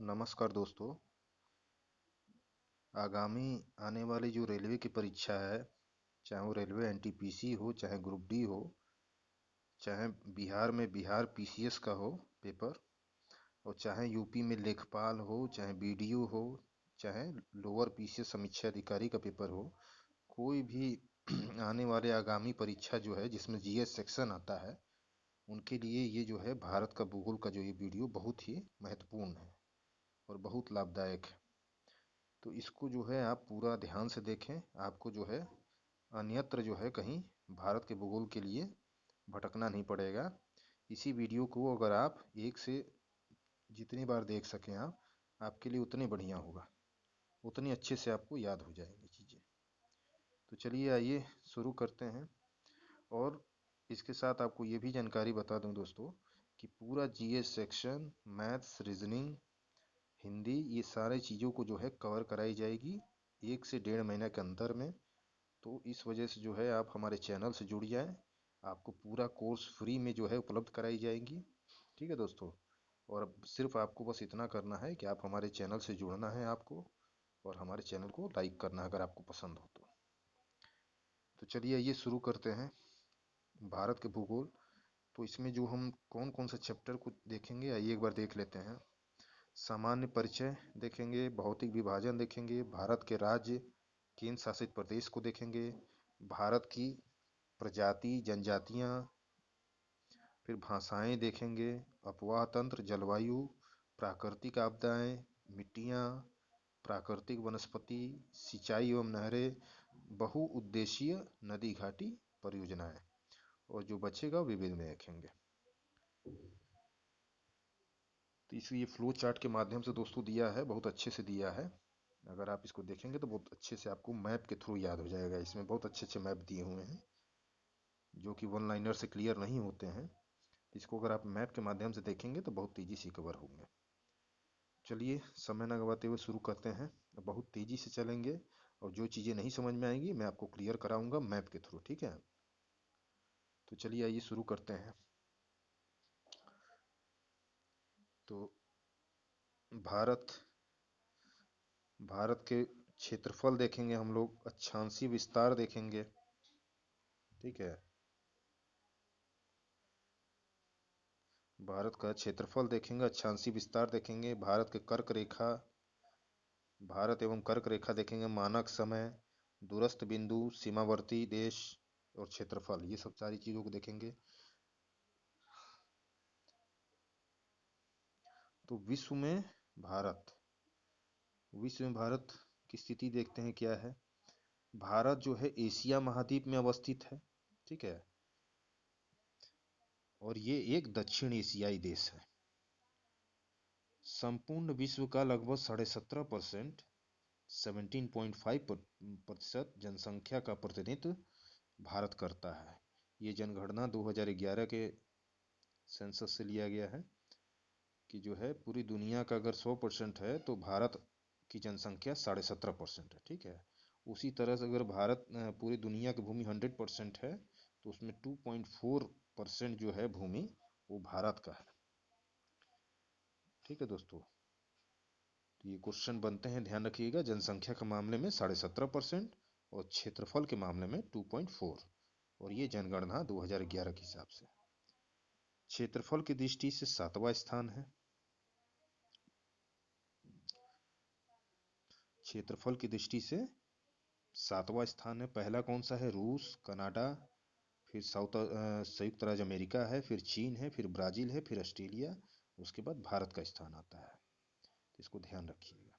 नमस्कार दोस्तों। आगामी आने वाली जो रेलवे की परीक्षा है, चाहे वो रेलवे एनटीपीसी हो, चाहे ग्रुप डी हो, चाहे बिहार में बिहार पीसीएस का हो पेपर, और चाहे यूपी में लेखपाल हो, चाहे बीडीओ हो, चाहे लोअर पीसीएस समीक्षा अधिकारी का पेपर हो, कोई भी आने वाले आगामी परीक्षा जो है जिसमें जीएस सेक्शन आता है, उनके लिए ये जो है भारत का भूगोल का जो ये वीडियो बहुत ही महत्वपूर्ण है और बहुत लाभदायक है। तो इसको जो है आप पूरा ध्यान से देखें। आपको जो है अन्यत्र जो है कहीं भारत के भूगोल के लिए भटकना नहीं पड़ेगा। इसी वीडियो को अगर आप एक से जितनी बार देख सकें आप, आपके लिए उतनी बढ़िया होगा, उतनी अच्छे से आपको याद हो जाएंगी चीज़ें। तो चलिए आइए शुरू करते हैं। और इसके साथ आपको ये भी जानकारी बता दूं दोस्तों कि पूरा GS section, maths, reasoning, Hindi, ये सारे चीज़ों को जो है कवर कराई जाएगी 1 से 1.5 महीने के अंदर में। तो इस वजह से जो है आप हमारे चैनल से जुड़ जाएं। आपको पूरा कोर्स फ्री में जो है उपलब्ध कराई जाएंगी। ठीक है दोस्तों। और अब सिर्फ आपको बस इतना करना है कि आप हमारे चैनल से जुड़ना है आपको, और हमारे चैनल को लाइक करना है अगर आपको पसंद हो तो चलिए ये शुरू करते हैं भारत के भूगोल। तो इसमें जो हम कौन कौन से चैप्टर को देखेंगे आइए एक बार देख लेते हैं। सामान्य परिचय देखेंगे, भौतिक विभाजन देखेंगे, भारत के राज्य केंद्र शासित प्रदेश को देखेंगे, भारत की प्रजाति जनजातियां, फिर भाषाएं देखेंगे, अपवाह तंत्र, जलवायु, प्राकृतिक आपदाएं, मिट्टियां, प्राकृतिक वनस्पति, सिंचाई एवं नहरें, बहुउद्देशीय नदी घाटी परियोजनाएं, और जो बचेगा विविध में देखेंगे। तो इस ये फ्लो चार्ट के माध्यम से दोस्तों दिया है, बहुत अच्छे से दिया है। अगर आप इसको देखेंगे तो बहुत अच्छे से आपको मैप के थ्रू याद हो जाएगा। इसमें बहुत अच्छे अच्छे मैप दिए हुए हैं जो कि वन लाइनर से क्लियर नहीं होते हैं। इसको अगर आप मैप के माध्यम से देखेंगे तो बहुत तेजी से कवर होंगे। चलिए समय न गवाते हुए शुरू करते हैं। बहुत तेजी से चलेंगे और जो चीज़ें नहीं समझ में आएंगी मैं आपको क्लियर कराऊंगा मैप के थ्रू, ठीक है। तो चलिए आइए शुरू करते हैं। तो भारत भारत के क्षेत्रफल देखेंगे हम लोग, अक्षांशीय विस्तार देखेंगे, ठीक है। भारत का क्षेत्रफल देखेंगे, अक्षांशीय विस्तार देखेंगे, भारत के कर्क रेखा, भारत एवं कर्क रेखा देखेंगे, मानक समय, दूरस्थ बिंदु, सीमावर्ती देश और क्षेत्रफल, ये सब सारी चीजों को देखेंगे। तो भारत विश्व में भारत की स्थिति देखते हैं क्या है। भारत जो है एशिया महाद्वीप में अवस्थित है, ठीक है। और ये एक दक्षिण एशियाई देश है। संपूर्ण विश्व का लगभग 17.5%, 17.5% जनसंख्या का प्रतिनिधित्व भारत करता है। ये जनगणना 2011 के सेंसस से लिया गया है कि जो है पूरी दुनिया का अगर 100% है तो भारत की जनसंख्या 17.5% है, ठीक है। उसी तरह से अगर भारत पूरी दुनिया की भूमि 100% है तो उसमें 2.4% जो है भूमि वो भारत का है, ठीक है दोस्तों। तो ये क्वेश्चन बनते हैं, ध्यान रखिएगा। जनसंख्या के मामले में 17.5% और क्षेत्रफल के मामले में 2.4, और ये जनगणना 2011 के हिसाब से। क्षेत्रफल की दृष्टि से 7वां स्थान है। क्षेत्रफल की दृष्टि से 7वां स्थान है। पहला कौन सा है? रूस, कनाडा, फिर संयुक्त राज्य अमेरिका है, फिर चीन है, फिर ब्राजील है, फिर ऑस्ट्रेलिया, उसके बाद भारत का स्थान आता है। तो इसको ध्यान रखिएगा।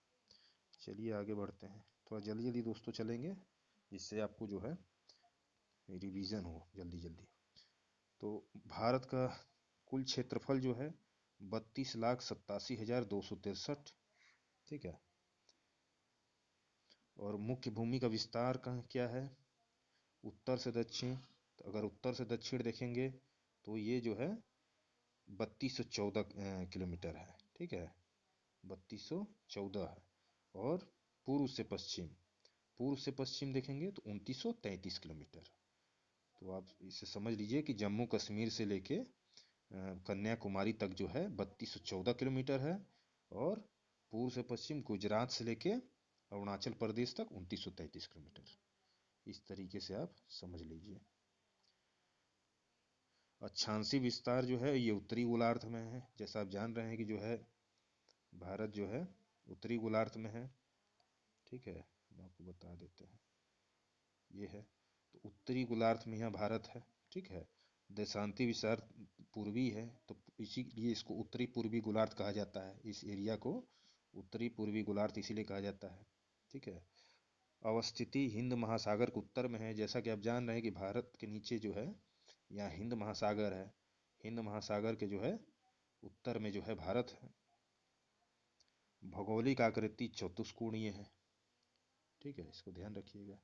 चलिए आगे बढ़ते हैं। थोड़ा जल्दी जल्दी दोस्तों चलेंगे जिससे आपको जो है रिवीजन हो जल्दी जल्दी। तो भारत का कुल क्षेत्रफल जो है 32,87,263, ठीक है। और मुख्य भूमि का विस्तार क्या है? उत्तर से दक्षिण, तो अगर उत्तर से दक्षिण देखेंगे तो ये जो है 3214 किलोमीटर है, ठीक है। 3214 है। और पूर्व से पश्चिम, पूर्व से पश्चिम देखेंगे तो 2933 किलोमीटर। तो आप इसे समझ लीजिए कि जम्मू कश्मीर से लेके कन्याकुमारी तक जो है 3214 किलोमीटर है। और पूर्व से पश्चिम गुजरात से लेके अरुणाचल प्रदेश तक 2933 किलोमीटर। इस तरीके से आप समझ लीजिए। अक्षांशीय विस्तार जो है ये उत्तरी गोलार्ध में है। जैसा आप जान रहे हैं कि जो है भारत जो है उत्तरी गोलार्ध में है। ठीक है, हम आपको बता देते हैं, ये है तो उत्तरी गोलार्ध में यहाँ भारत है। ठीक है, देशांती विस्तार पूर्वी है, तो इसीलिए इसको उत्तरी पूर्वी गोलार्ध कहा जाता है। इस एरिया को उत्तरी पूर्वी गोलार्ध इसीलिए कहा जाता है। ठीक है, अवस्थिति हिंद महासागर के उत्तर में है। जैसा कि आप जान रहे हैं कि भारत के नीचे जो है यहाँ हिंद महासागर है। हिंद महासागर के जो है उत्तर में जो है भारत है। भौगोलिक आकृति चतुष्कोणीय है। ठीक है, इसको ध्यान रखिएगा।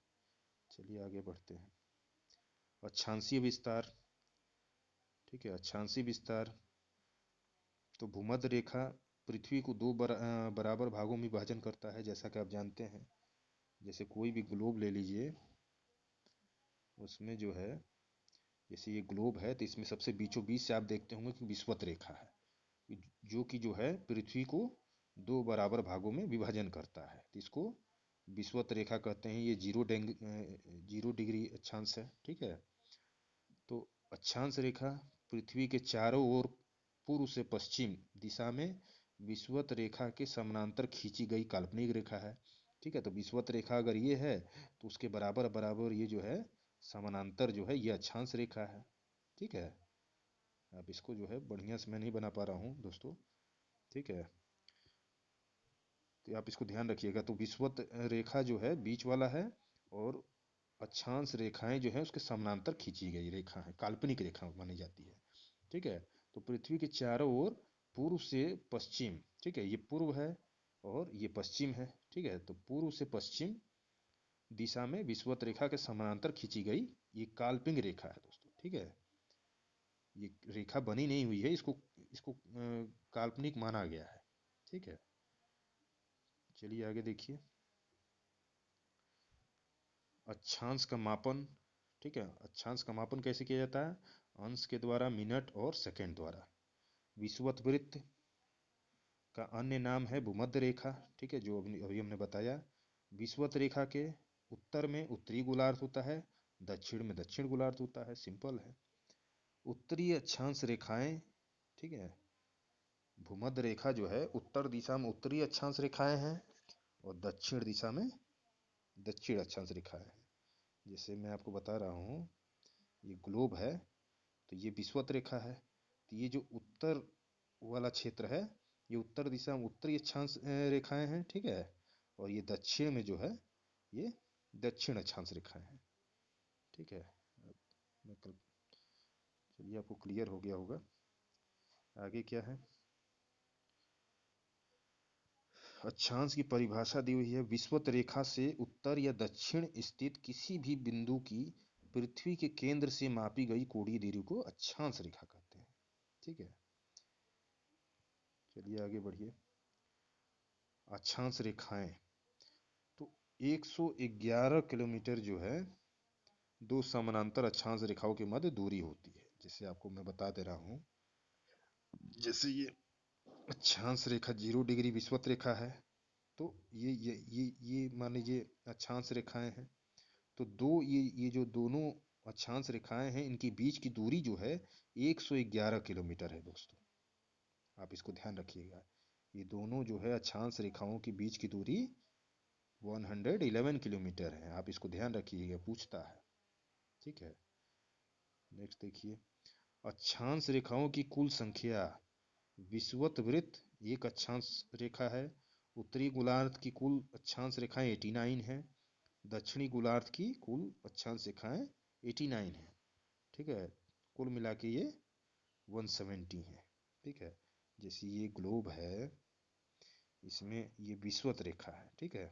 चलिए आगे बढ़ते हैं। अक्षांशीय विस्तार। ठीक है, अक्षांशीय विस्तार तो भूमध्य रेखा पृथ्वी को दो बराबर भागों में विभाजन करता है। जैसा कि आप जानते हैं, जैसे कोई भी ग्लोब ले लीजिए, उसमें जो है जैसे ये ग्लोब है तो इसमें सबसे बीचों बीच से आप देखते होंगे कि विषुवत रेखा है, जो कि जो है पृथ्वी को दो बराबर भागों में विभाजन करता है। तो इसको विषुवत रेखा कहते हैं। ये 0 डिग्री अक्षांश है। ठीक है, तो अक्षांश रेखा पृथ्वी के चारों ओर पूर्व से पश्चिम दिशा में विषुवत रेखा के समानांतर खींची गई काल्पनिक रेखा है। ठीक है, तो विषुवत रेखा अगर ये है तो उसके बराबर बराबर ये जो है समानांतर जो है ये अक्षांश रेखा है। ठीक है, अब इसको जो है बढ़िया से मैं नहीं बना पा रहा हूँ दोस्तों। ठीक है, तो आप इसको ध्यान रखिएगा। तो विषुवत रेखा जो है बीच वाला है और अक्षांश रेखाएं जो है उसके समानांतर खींची गई रेखा है, काल्पनिक रेखा मानी जाती है। ठीक है, तो पृथ्वी के चारों ओर पूर्व से पश्चिम, ठीक है, ये पूर्व है और ये पश्चिम है। ठीक है, तो पूर्व से पश्चिम दिशा में विषुवत रेखा के समानांतर खींची गई ये काल्पनिक रेखा है दोस्तों। ठीक है, ये रेखा बनी नहीं हुई है, इसको इसको काल्पनिक माना गया है। ठीक है, चलिए आगे देखिए। अक्षांश का मापन। ठीक है, अक्षांश का मापन कैसे किया जाता है? अंश के द्वारा, मिनट और सेकंड द्वारा। विषुवत वृत्त का अन्य नाम है भूमध्य रेखा। ठीक है, जो अभी हमने बताया। विषुवत रेखा के उत्तर में उत्तरी गोलार्ध होता है, दक्षिण में दक्षिण गोलार्ध होता है। सिंपल है। उत्तरी अक्षांश रेखाएं, ठीक है, भूमध्य रेखा जो है उत्तर दिशा में उत्तरी अक्षांश रेखाएं हैं और दक्षिण दिशा में दक्षिण अक्षांश रेखाएं हैं। जैसे मैं आपको बता रहा हूँ, ये ग्लोब है तो ये विषुवत रेखा है। तो ये जो उत्तर वाला क्षेत्र है ये उत्तर दिशा में उत्तरी अक्षांश रेखाएं हैं। ठीक है, और ये दक्षिण में जो है ये दक्षिण अक्षांश रेखाएं हैं। ठीक है, चलिए आपको क्लियर हो गया होगा। आगे क्या है? अक्षांश की परिभाषा दी हुई है। विषुवत रेखा से उत्तर या दक्षिण स्थित किसी भी बिंदु की पृथ्वी के केंद्र से मापी गई कोणीय दूरी को अक्षांश रेखा कहते हैं। ठीक है, चलिए आगे बढ़िए। अक्षांश रेखाएं तो 111 किलोमीटर जो है दो समानांतर अक्षांश रेखाओं के मध्य दूरी होती है। जैसे आपको मैं बता दे रहा हूँ, जैसे ये अक्षांश रेखा 0 डिग्री विषुवत रेखा है, तो ये मान लीजिए अक्षांश रेखाएं हैं। तो दो ये जो दोनों अक्षांश रेखाएं हैं इनके बीच की दूरी जो है 111 किलोमीटर है दोस्तों। आप इसको ध्यान रखिएगा। ये दोनों जो है अक्षांश रेखाओं के बीच की दूरी 111 किलोमीटर है। आप इसको ध्यान रखिएगा, पूछता है। ठीक है, नेक्स्ट देखिए। अक्षांश रेखाओं की कुल संख्या। विषुवत वृत्त एक अक्षांश रेखा है। उत्तरी गोलार्ध की कुल अक्षांश रेखाएं 89 है। दक्षिणी गोलार्ध की कुल अक्षांश रेखाएं 89 है। ठीक है, कुल मिला के ये 170 है। ठीक है, जैसे ये ग्लोब है इसमें ये विषुवत रेखा है। ठीक है,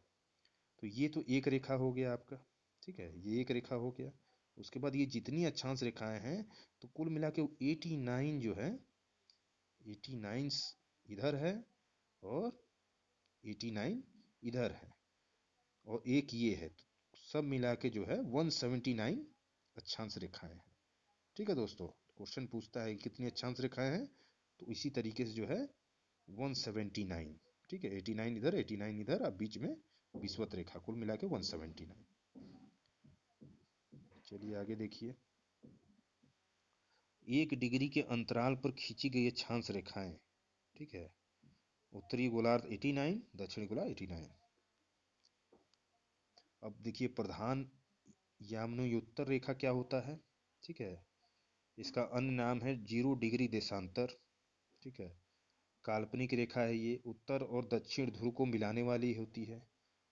तो ये तो एक रेखा हो गया आपका। ठीक है, ये एक रेखा हो गया। उसके बाद ये जितनी अक्षांश रेखाएं हैं तो कुल मिला के 89 जो है 89 इधर है और 89 इधर है और एक ये है, तो सब मिला के जो है 179 अक्षांश रेखाएं हैं। ठीक है दोस्तों, क्वेश्चन पूछता है कितनी अक्षांश रेखाएं हैं, तो इसी तरीके से जो है 179 ठीक है, 89 इधर 89 इधर, अब बीच में विषुवत रेखा, कुल मिला के 179। चलिए आगे देखिए, 1 डिग्री के अंतराल पर खींची गई अक्षांश रेखाएं, ठीक है, उत्तरी गोलार्ध 89, दक्षिणी गोलार्ध 89। अब देखिए प्रधान याम्योत्तर रेखा क्या होता है, ठीक है, इसका अन्य नाम है 0 डिग्री देशांतर, ठीक है, काल्पनिक रेखा है ये, उत्तर और दक्षिण ध्रुव को मिलाने वाली होती है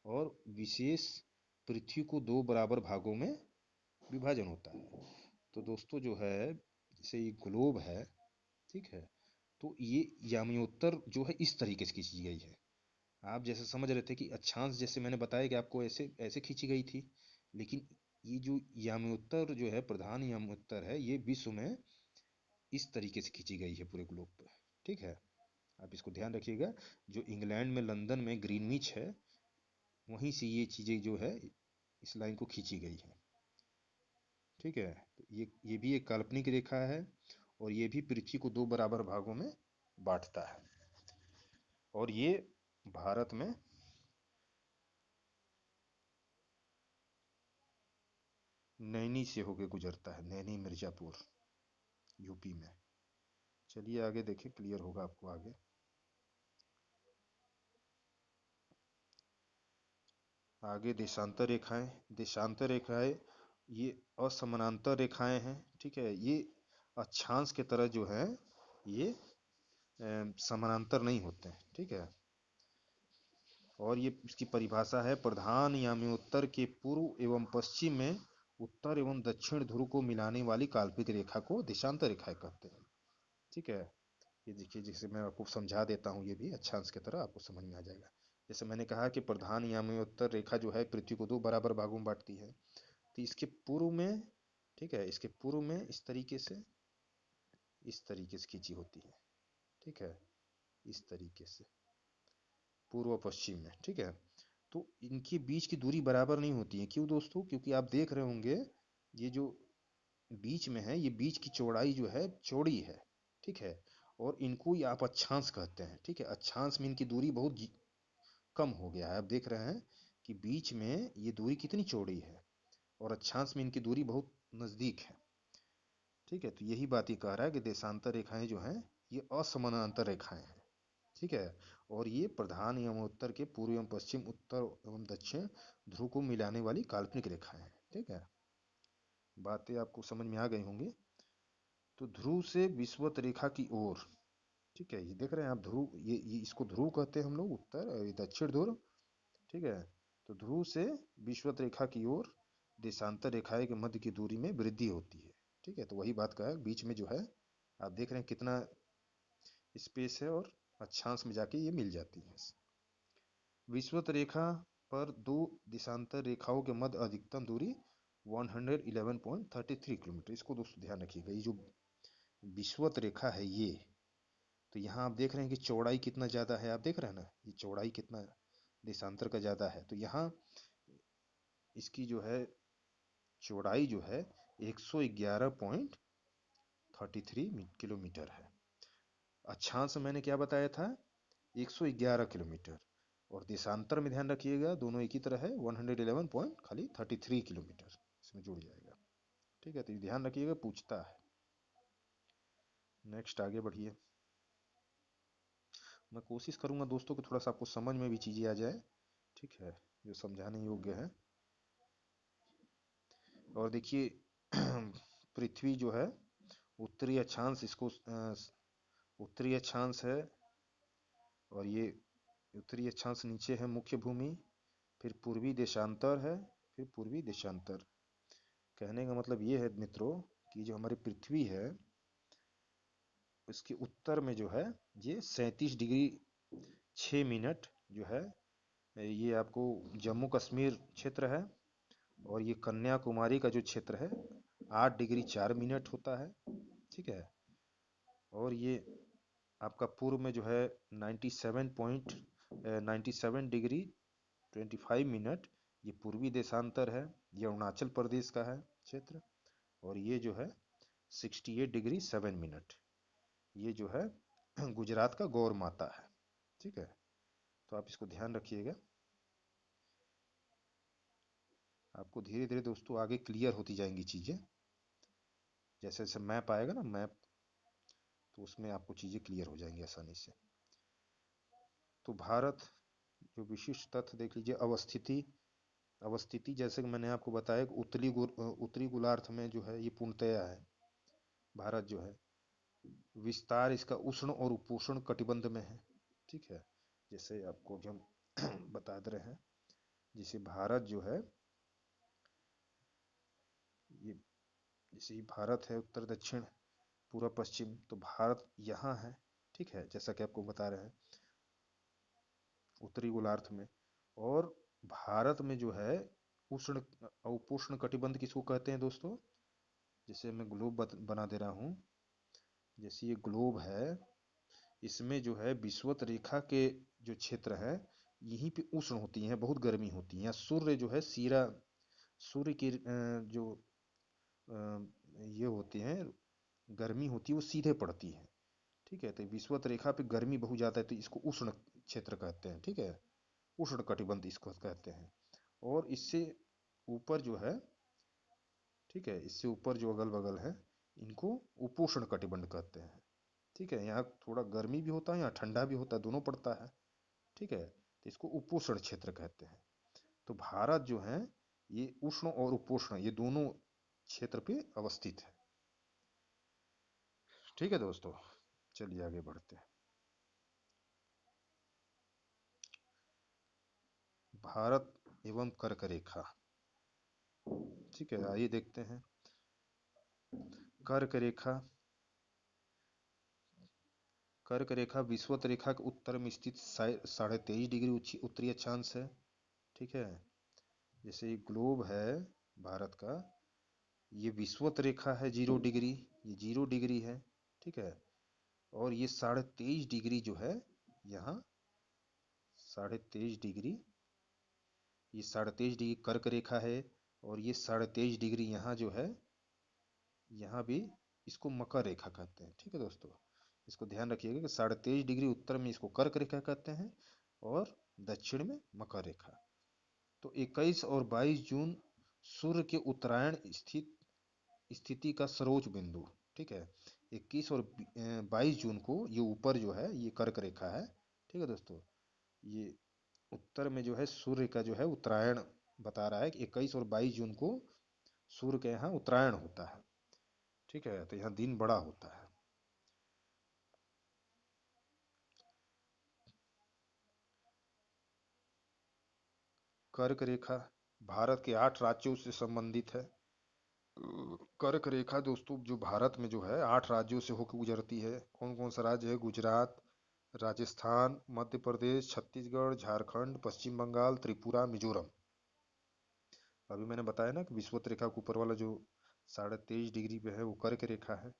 और विशेष पृथ्वी को 2 बराबर भागों में विभाजन होता है। तो दोस्तों जो है, जैसे ये ग्लोब है, ठीक है, तो ये याम्योत्तर जो है इस तरीके से खींची गई है। आप जैसे समझ रहे थे कि अक्षांश, जैसे मैंने बताया कि आपको ऐसे ऐसे खींची गई थी, लेकिन ये जो याम्योत्तर जो है, प्रधान याम्योत्तर है, ये विश्व में इस तरीके से खींची गई है पूरे ग्लोब पर, ठीक है। आप इसको ध्यान रखिएगा, जो इंग्लैंड में लंदन में ग्रीनविच है, वहीं से ये चीज़ें जो है इस लाइन को खींची गई है, ठीक है। तो ये भी एक काल्पनिक रेखा है और ये भी पृथ्वी को 2 बराबर भागों में बांटता है और ये भारत में नैनी से होके गुजरता है, नैनी मिर्जापुर, यूपी में। चलिए आगे देखिए, क्लियर होगा आपको आगे। आगे देशांतर रेखाएं, देशांतर रेखाएं ये असमानांतर रेखाएं हैं, ठीक है, ये अक्षांश के तरह जो है ये समानांतर नहीं होते हैं, ठीक है। और ये इसकी परिभाषा है, प्रधान याम्योत्तर के पूर्व एवं पश्चिम में उत्तर एवं दक्षिण ध्रुव को मिलाने वाली काल्पनिक रेखा को देशांतर रेखाएं कहते हैं, ठीक है। ये देखिए, जैसे मैं आपको समझा देता हूँ, ये भी अक्षांश की तरह आपको समझ में आ जाएगा। जैसे मैंने कहा कि प्रधान याम्योत्तर रेखा जो है पृथ्वी को 2 बराबर भागों में बांटती है, तो इसके पूर्व में, ठीक है, इसके पूर्व में इस तरीके से खींची होती है, ठीक है, इस तरीके से पूर्व पश्चिम में, ठीक है। तो इनके बीच की दूरी बराबर नहीं होती है, क्यों दोस्तों? क्योंकि आप देख रहे होंगे ये जो बीच में है, ये बीच की चौड़ाई जो है चौड़ी है, ठीक है, और इनको ही आप अक्षांश कहते हैं, ठीक है। अक्षांश में इनकी दूरी बहुत कम हो गया है। आप देख रहे हैं कि बीच में ये दूरी कितनी चौड़ी है और अक्षांश में इनकी दूरी बहुत नजदीक है, ठीक है। तो यही बात ये कह रहा है कि देशांतर रेखाएं जो हैं ये असमानांतर रेखाएं हैं, ठीक है, और ये प्रधान एवं उत्तर के पूर्व एवं पश्चिम, उत्तर एवं दक्षिण ध्रुव को मिलाने वाली काल्पनिक रेखाएं हैं, ठीक है। बातें आपको समझ में आ गई होंगी। तो ध्रुव से विषुवत रेखा की ओर, ठीक है, ये देख रहे हैं आप ध्रुव, ये इसको ध्रुव कहते हैं हम लोग, उत्तर और ये दक्षिण ध्रुव, ठीक है। तो ध्रुव से विषुवत रेखा की ओर देशांतर रेखाएं के मध्य की दूरी में वृद्धि होती है, ठीक है। तो वही बात का है, बीच में जो है आप देख रहे हैं कितना स्पेस है और अक्षांश में जाके ये मिल जाती है। विषुवत रेखा पर दो देशांतर रेखाओं के मध्य अधिकतम दूरी 111.33 किलोमीटर। इसको दोस्तों ध्यान रखिएगा, ये जो विषुवत रेखा है ये, तो यहाँ आप देख रहे हैं कि चौड़ाई कितना ज़्यादा है, आप देख रहे हैं ना, ये चौड़ाई कितना देशांतर का ज़्यादा है। तो यहाँ इसकी जो है चौड़ाई जो है 111.33 किलोमीटर है। अक्षांश मैंने क्या बताया था, 111 किलोमीटर, और देशांतर में ध्यान रखिएगा दोनों एक ही तरह है, 111 पॉइंट खाली 33 किलोमीटर इसमें जुड़ जाएगा, ठीक है। तो ये ध्यान रखिएगा, पूछता है। नेक्स्ट आगे बढ़िए, मैं कोशिश करूंगा दोस्तों कि थोड़ा सा आपको समझ में भी चीज़ें आ जाए, ठीक है, जो समझाने योग्य है। और देखिए पृथ्वी जो है उत्तरी अक्षांश, इसको उत्तरी अक्षांश है, और ये उत्तरी अक्षांश नीचे है मुख्य भूमि, फिर पूर्वी देशांतर है, फिर पूर्वी देशांतर। कहने का मतलब ये है मित्रों कि जो हमारी पृथ्वी है उसके उत्तर में जो है ये 37 डिग्री 6 मिनट जो है, ये आपको जम्मू कश्मीर क्षेत्र है, और ये कन्याकुमारी का जो क्षेत्र है 8 डिग्री 4 मिनट होता है, ठीक है। और ये आपका पूर्व में जो है 97.97 डिग्री 25 मिनट, ये पूर्वी देशांतर है, ये अरुणाचल प्रदेश का है क्षेत्र। और ये जो है 68 डिग्री 7 मिनट, ये जो है गुजरात का गौर माता है, ठीक है। तो आप इसको ध्यान रखिएगा। आपको धीरे धीरे दोस्तों आगे क्लियर होती जाएंगी चीज़ें। जैसे जैसे मैप आएगा ना, मैप, तो उसमें आपको चीज़ें क्लियर हो जाएंगी आसानी से। तो भारत जो विशिष्ट तथ्य देख लीजिए, अवस्थिति। अवस्थिति जैसे कि मैंने आपको बताया कि उत्तरी गोलार्ध में जो है ये पूर्णतया है भारत जो है। विस्तार इसका उष्ण और उपोष्ण कटिबंध में है, ठीक है। जैसे आपको अभी हम बता दे रहे हैं, जैसे भारत जो है ये, जैसे ही भारत है उत्तर दक्षिण पूर्व पश्चिम, तो भारत यहाँ है, ठीक है, जैसा कि आपको बता रहे हैं उत्तरी गोलार्ध में। और भारत में जो है उष्ण उपोष्ण कटिबंध किसको कहते हैं दोस्तों? जैसे मैं ग्लोब बना दे रहा हूँ, जैसे ये ग्लोब है, इसमें जो है विषुवत रेखा के जो क्षेत्र है यहीं पे उष्ण होती हैं, बहुत गर्मी होती है। सूर्य जो है सीरा, सूर्य की जो ये होती हैं गर्मी होती है वो सीधे पड़ती है, ठीक है। तो विषुवत रेखा पे गर्मी बहुत ज़्यादा है, तो इसको उष्ण क्षेत्र कहते हैं, ठीक है। उष्ण कटिबंध इसको कहते हैं। और इससे ऊपर जो है, ठीक है, इससे ऊपर जो अगल बगल है इनको उपोष्ण कटिबंध कहते हैं, ठीक है। यहाँ थोड़ा गर्मी भी होता है, यहाँ ठंडा भी होता है, दोनों पड़ता है, ठीक है। तो इसको उपोष्ण क्षेत्र कहते हैं। तो भारत जो है ये उष्ण और उपोष्ण ये दोनों क्षेत्र पे अवस्थित है, ठीक है दोस्तों। चलिए आगे बढ़ते हैं। भारत एवं कर्क रेखा, ठीक है, आइए देखते हैं। कर्क रेखा, कर्क रेखा विषुवत रेखा के उत्तर में स्थित 23.5 डिग्री उत्तरी अक्षांश है, ठीक है। जैसे ये ग्लोब है भारत का, ये विषुवत रेखा है 0 डिग्री, ये 0 डिग्री है, ठीक है। और ये 23.5 डिग्री जो है यहाँ, 23.5 डिग्री, ये 23.5 डिग्री कर्क रेखा है। और ये 23.5 डिग्री यहाँ जो है, यहाँ भी इसको मकर रेखा कहते हैं, ठीक है दोस्तों। इसको ध्यान रखिएगा कि 23.5 डिग्री उत्तर में इसको कर्क रेखा कहते हैं और दक्षिण में मकर रेखा। तो 21 और 22 जून सूर्य के उत्तरायण स्थिति का सरोज बिंदु, ठीक है। 21 और 22 जून को ये ऊपर जो है ये कर्क रेखा है, ठीक है दोस्तों। ये उत्तर में जो है सूर्य का जो है उत्तरायण बता रहा है कि 21 और 22 जून को सूर्य के यहाँ उत्तरायण होता है, ठीक है। तो यहाँ दिन बड़ा होता है। कर्क रेखा भारत के 8 राज्यों से संबंधित है। कर्क रेखा दोस्तों जो भारत में जो है 8 राज्यों से होकर गुजरती है। कौन कौन सा राज्य है? गुजरात, राजस्थान, मध्य प्रदेश, छत्तीसगढ़, झारखंड, पश्चिम बंगाल, त्रिपुरा, मिजोरम। अभी मैंने बताया ना कि विषुवत रेखा के ऊपर वाला जो 23.5 डिग्री पे है वो कर्क रेखा है,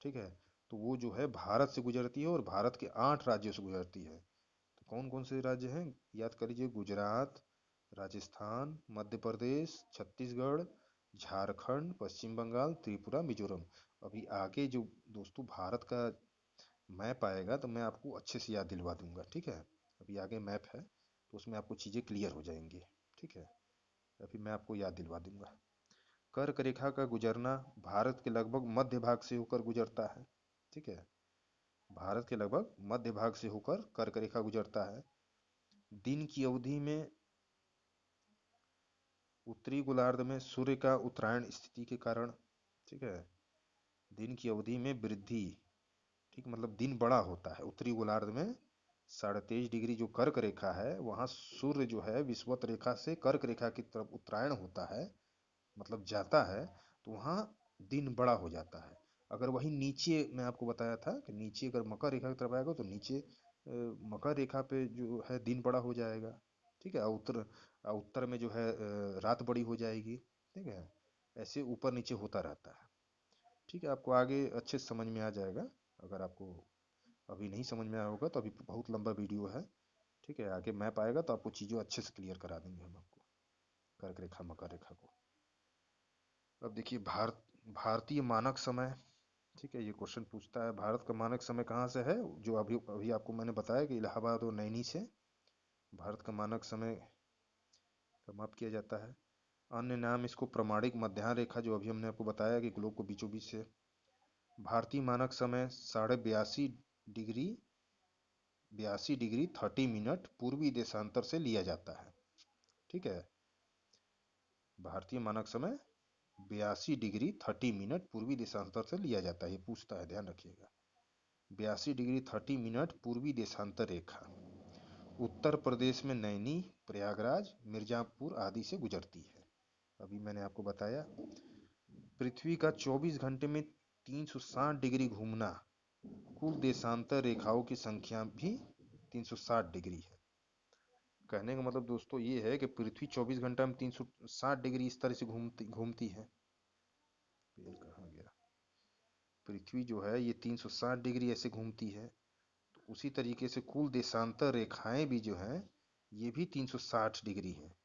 ठीक है। तो वो जो है भारत से गुजरती है और भारत के 8 राज्यों से गुजरती है। तो कौन कौन से राज्य हैं याद कर लीजिए? गुजरात, राजस्थान, मध्य प्रदेश, छत्तीसगढ़, झारखंड, पश्चिम बंगाल, त्रिपुरा, मिजोरम। अभी आगे जो दोस्तों भारत का मैप आएगा तो मैं आपको अच्छे से याद दिलवा दूंगा, ठीक है। अभी आगे मैप है तो उसमें आपको चीज़ें क्लियर हो जाएंगी, ठीक है। अभी मैं आपको याद दिलवा दूंगा। कर्क रेखा का गुजरना भारत के लगभग मध्य भाग से होकर गुजरता है, ठीक है। भारत के लगभग मध्य भाग से होकर कर्क रेखा गुजरता है। दिन की अवधि में उत्तरी गोलार्ध में सूर्य का उत्तरायण स्थिति के कारण, ठीक है, दिन की अवधि में वृद्धि, ठीक, मतलब दिन बड़ा होता है उत्तरी गोलार्ध में। 23.5 डिग्री जो कर्क रेखा है वहाँ सूर्य जो है विषुवत रेखा से कर्क रेखा की तरफ उत्तरायण होता है, मतलब जाता है, तो वहाँ दिन बड़ा हो जाता है। अगर वही नीचे मैं आपको बताया था कि नीचे अगर मकर रेखा की तरफ आएगा तो नीचे मकर रेखा पे जो है दिन बड़ा हो जाएगा, ठीक है। और उत्तर में जो है रात बड़ी हो जाएगी, ठीक है। ऐसे ऊपर नीचे होता रहता है, ठीक है। आपको आगे अच्छे से समझ में आ जाएगा। अगर आपको अभी नहीं समझ में आया होगा तो अभी बहुत लंबा वीडियो है, ठीक है। आगे मैप आएगा तो आपको चीज़ें अच्छे से क्लियर करा देंगे हम आपको, कर्क रेखा मकर रेखा को। अब देखिए भारतीय मानक समय, ठीक है। ये क्वेश्चन पूछता है भारत का मानक समय कहाँ से है? जो अभी अभी आपको मैंने बताया कि इलाहाबाद और नैनी से, भारत का मानक समय का माप किया जाता है। अन्य नाम इसको प्रमाणिक मध्याह्न रेखा, जो अभी हमने आपको बताया कि ग्लोब को बीचों बीच से। भारतीय मानक समय 82.5 डिग्री 30 मिनट पूर्वी देशांतर से लिया जाता है। ठीक है, भारतीय मानक समय 82.30 मिनट पूर्वी देशांतर से लिया जाता है। ये पूछता है, ध्यान रखिएगा। 82.30 मिनट पूर्वी देशांतर रेखा उत्तर प्रदेश में नैनी, प्रयागराज, मिर्जापुर आदि से गुजरती है। अभी मैंने आपको बताया पृथ्वी का 24 घंटे में 360 डिग्री घूमना, कुल देशांतर रेखाओं की संख्या भी 360 डिग्री है। कहने का मतलब दोस्तों ये है कि पृथ्वी 24 घंटा में 360 डिग्री इस तरह से घूमती है। पेड़ कहाँ गया? पृथ्वी जो है ये 360 डिग्री ऐसे घूमती है, तो उसी तरीके से कुल देशांतर रेखाएं भी जो हैं ये भी 360 डिग्री हैं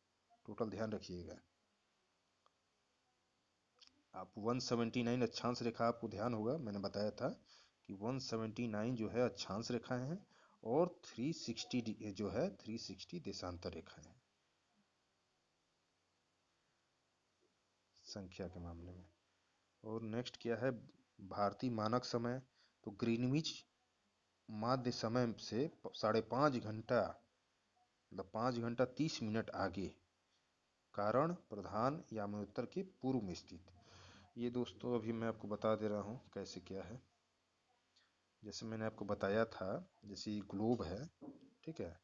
टोटल, ध्यान रखिएगा। आप 179 अक्षांश रेखा, आपको ध्यान होगा मैंने बताया था कि 179 जो है अक्षांश रेखाएं हैं और 360 जो है 360 देशांतर रेखाएं हैं संख्या के मामले में। और नेक्स्ट क्या है, भारतीय मानक समय। तो ग्रीनविच माध्य समय से 5.5 घंटा, मतलब 5 घंटा 30 मिनट आगे, कारण प्रधान यामानोत्तर के पूर्व में स्थित। ये दोस्तों अभी मैं आपको बता दे रहा हूँ कैसे क्या है। जैसे मैंने आपको बताया था, जैसे ये ग्लोब है, ठीक है,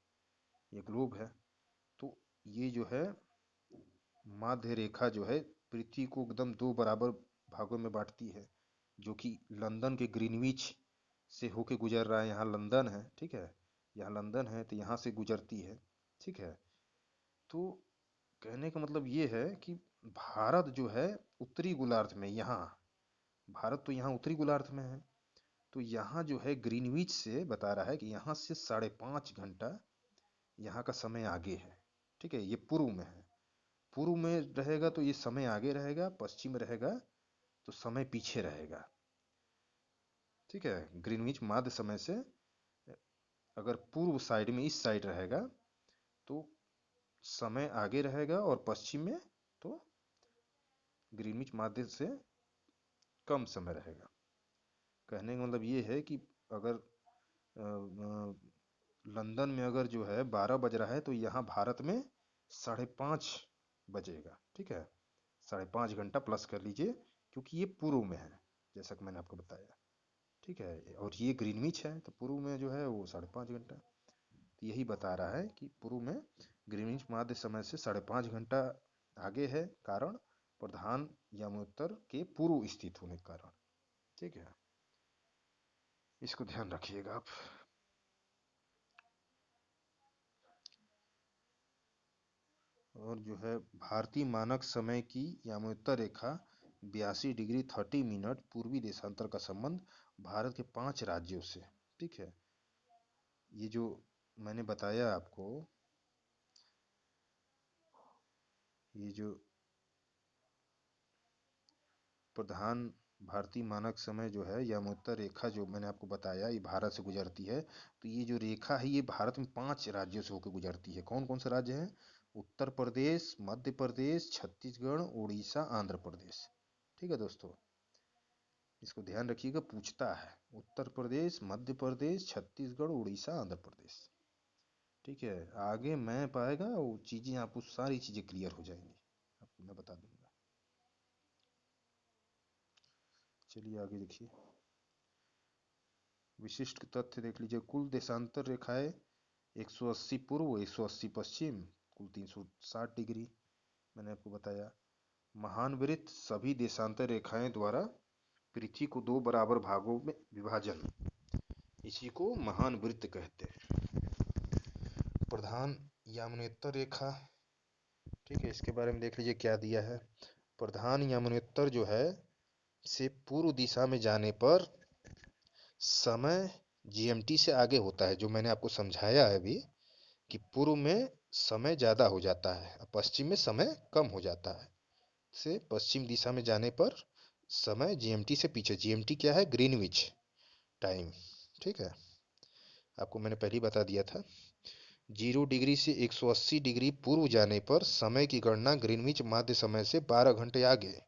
ये ग्लोब है, तो ये जो है माध्य रेखा जो है पृथ्वी को एकदम 2 बराबर भागों में बांटती है, जो कि लंदन के ग्रीनविच से होके गुजर रहा है। यहाँ लंदन है, ठीक है, यहाँ लंदन है तो यहाँ से गुजरती है। ठीक है, तो कहने का मतलब ये है कि भारत जो है उत्तरी गोलार्ध में, यहाँ भारत तो यहाँ उत्तरी गोलार्ध में है, तो यहाँ जो है ग्रीनविच से बता रहा है कि यहाँ से 5.5 घंटा यहाँ का समय आगे है। ठीक है, ये पूर्व में है, पूर्व में रहेगा तो ये समय आगे रहेगा, पश्चिम में रहेगा तो समय पीछे रहेगा। ठीक है, ग्रीनविच माध्य समय से अगर पूर्व साइड में इस साइड रहेगा तो समय आगे रहेगा और पश्चिम में तो ग्रीनविच माध्य से कम समय रहेगा। कहने का मतलब ये है कि अगर लंदन में अगर जो है 12 बज रहा है तो यहाँ भारत में 5:30 बजेगा। ठीक है, 5.5 घंटा प्लस कर लीजिए, क्योंकि ये पूर्व में है जैसा कि मैंने आपको बताया। ठीक है, और ये ग्रीनविच है तो पूर्व में जो है वो 5.5 घंटा, तो यही बता रहा है कि पूर्व में ग्रीनविच माध्य समय से 5.5 घंटा आगे है, कारण प्रधान यामानोत्तर के पूर्व स्थित होने के कारण। ठीक है, इसको ध्यान रखिएगा आप। और जो है भारतीय मानक समय की यामानोत्तर रेखा 82.30 मिनट पूर्वी देशांतर का संबंध भारत के 5 राज्यों से। ठीक है, ये जो मैंने बताया आपको, ये जो प्रधान भारतीय मानक समय जो है यामानोत्तर रेखा जो मैंने आपको बताया ये भारत से गुजरती है, तो ये जो रेखा है ये भारत में 5 राज्यों से होकर गुजरती है। कौन कौन से राज्य हैं? उत्तर प्रदेश, मध्य प्रदेश, छत्तीसगढ़, उड़ीसा, आंध्र प्रदेश। ठीक है दोस्तों, इसको ध्यान रखिएगा, पूछता है उत्तर प्रदेश, मध्य प्रदेश, छत्तीसगढ़, उड़ीसा, आंध्र प्रदेश। ठीक है, आगे मैं पाएगा वो चीज़ें आपको सारी चीज़ें क्लियर हो जाएंगी, आपको मैं बता दूंगा। चलिए आगे देखिए, विशिष्ट तथ्य देख लीजिए। कुल देशांतर रेखाएं 180 पूर्व, 180 पश्चिम, कुल 360 डिग्री मैंने आपको बताया। महान वृत्त सभी देशांतर रेखाएं द्वारा पृथ्वी को 2 बराबर भागों में विभाजन, इसी को महान वृत्त कहते हैं। प्रधान यामानोत्तर रेखा, ठीक है, इसके बारे में देख लीजिए क्या दिया है। प्रधान यामानोत्तर जो है से पूर्व दिशा में जाने पर समय जीएमटी से आगे होता है, जो मैंने आपको समझाया है अभी कि पूर्व में समय ज़्यादा हो जाता है और पश्चिम में समय कम हो जाता है। से पश्चिम दिशा में जाने पर समय जीएमटी से पीछे, जीएमटी क्या है? Greenwich time. ठीक है, आपको मैंने पहले ही बता दिया था। 0 डिग्री से 180 डिग्री पूर्व जाने पर समय की गणना ग्रीनविच माध्य समय से 12 घंटे आगे।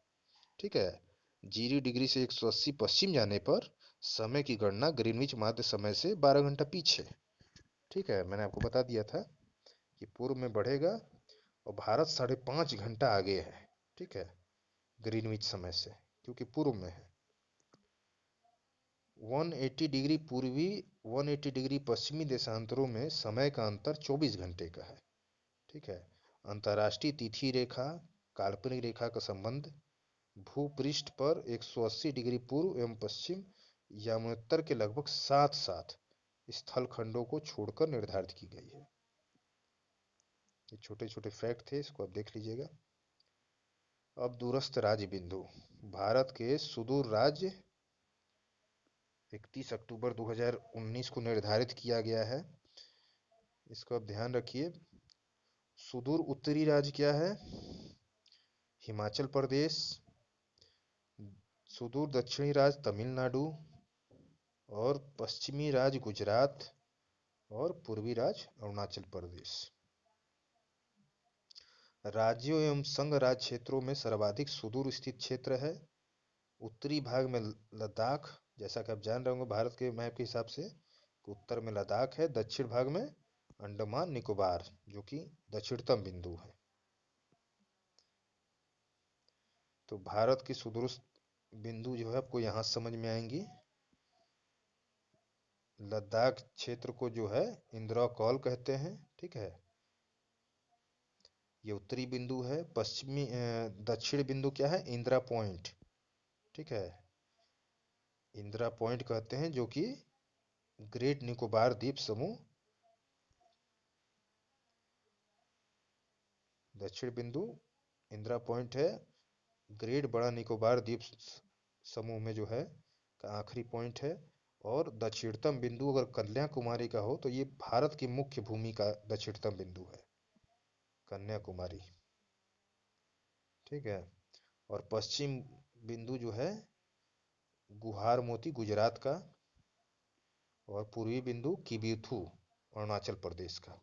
ठीक है। 0 डिग्री से 180 पश्चिम जाने पर समय की गणना ग्रीनविच माध्य समय से 12 घंटा पीछे। ठीक है, मैंने आपको बता दिया था कि पूर्व में बढ़ेगा और भारत 5.5 घंटा आगे है। ठीक है, ग्रीनविच समय से, क्योंकि पूर्व में है। 180 डिग्री पूर्वी 180 डिग्री पश्चिमी देशांतरों में समय का अंतर 24 घंटे का है। ठीक है। अंतर्राष्ट्रीय तिथि रेखा काल्पनिक रेखा का संबंध भूपृष्ठ पर 180 डिग्री पूर्व एवं पश्चिम यमुनोत्तर के लगभग साथ साथ स्थल खंडों को छोड़कर निर्धारित की गई है। ये छोटे छोटे फैक्ट थे, इसको आप देख लीजिएगा। अब दूरस्थ राज्य बिंदु। भारत के सुदूर राज्य 31 अक्टूबर 2019 को निर्धारित किया गया है। इसको आप ध्यान रखिए। सुदूर उत्तरी राज्य क्या है? हिमाचल प्रदेश। सुदूर दक्षिणी राज्य तमिलनाडु और पश्चिमी राज्य गुजरात और पूर्वी राज्य अरुणाचल प्रदेश। राज्यों एवं संघ राज्य क्षेत्रों में सर्वाधिक सुदूर स्थित क्षेत्र है। उत्तरी भाग में लद्दाख, जैसा कि आप जान रहे होंगे भारत के मैप के हिसाब से, उत्तर में लद्दाख है। दक्षिण भाग में अंडमान निकोबार, जो कि दक्षिणतम बिंदु है। तो भारत की सुदूर बिंदु जो है आपको यहाँ समझ में आएंगी। लद्दाख क्षेत्र को जो है इंदिरा कॉल कहते हैं। ठीक है, ये उत्तरी बिंदु है। पश्चिमी दक्षिण बिंदु क्या है? इंदिरा पॉइंट। ठीक है, इंदिरा पॉइंट कहते हैं, जो कि ग्रेट निकोबार द्वीप समूह। दक्षिण बिंदु इंदिरा पॉइंट है, ग्रेट बड़ा निकोबार द्वीप समूह में जो है का आखिरी पॉइंट है। और दक्षिणतम बिंदु अगर कन्याकुमारी का हो तो ये भारत की मुख्य भूमि का दक्षिणतम बिंदु है, कन्याकुमारी। ठीक है, और पश्चिम बिंदु जो है गुहार मोती गुजरात का, और पूर्वी बिंदु किबिथु अरुणाचल प्रदेश का।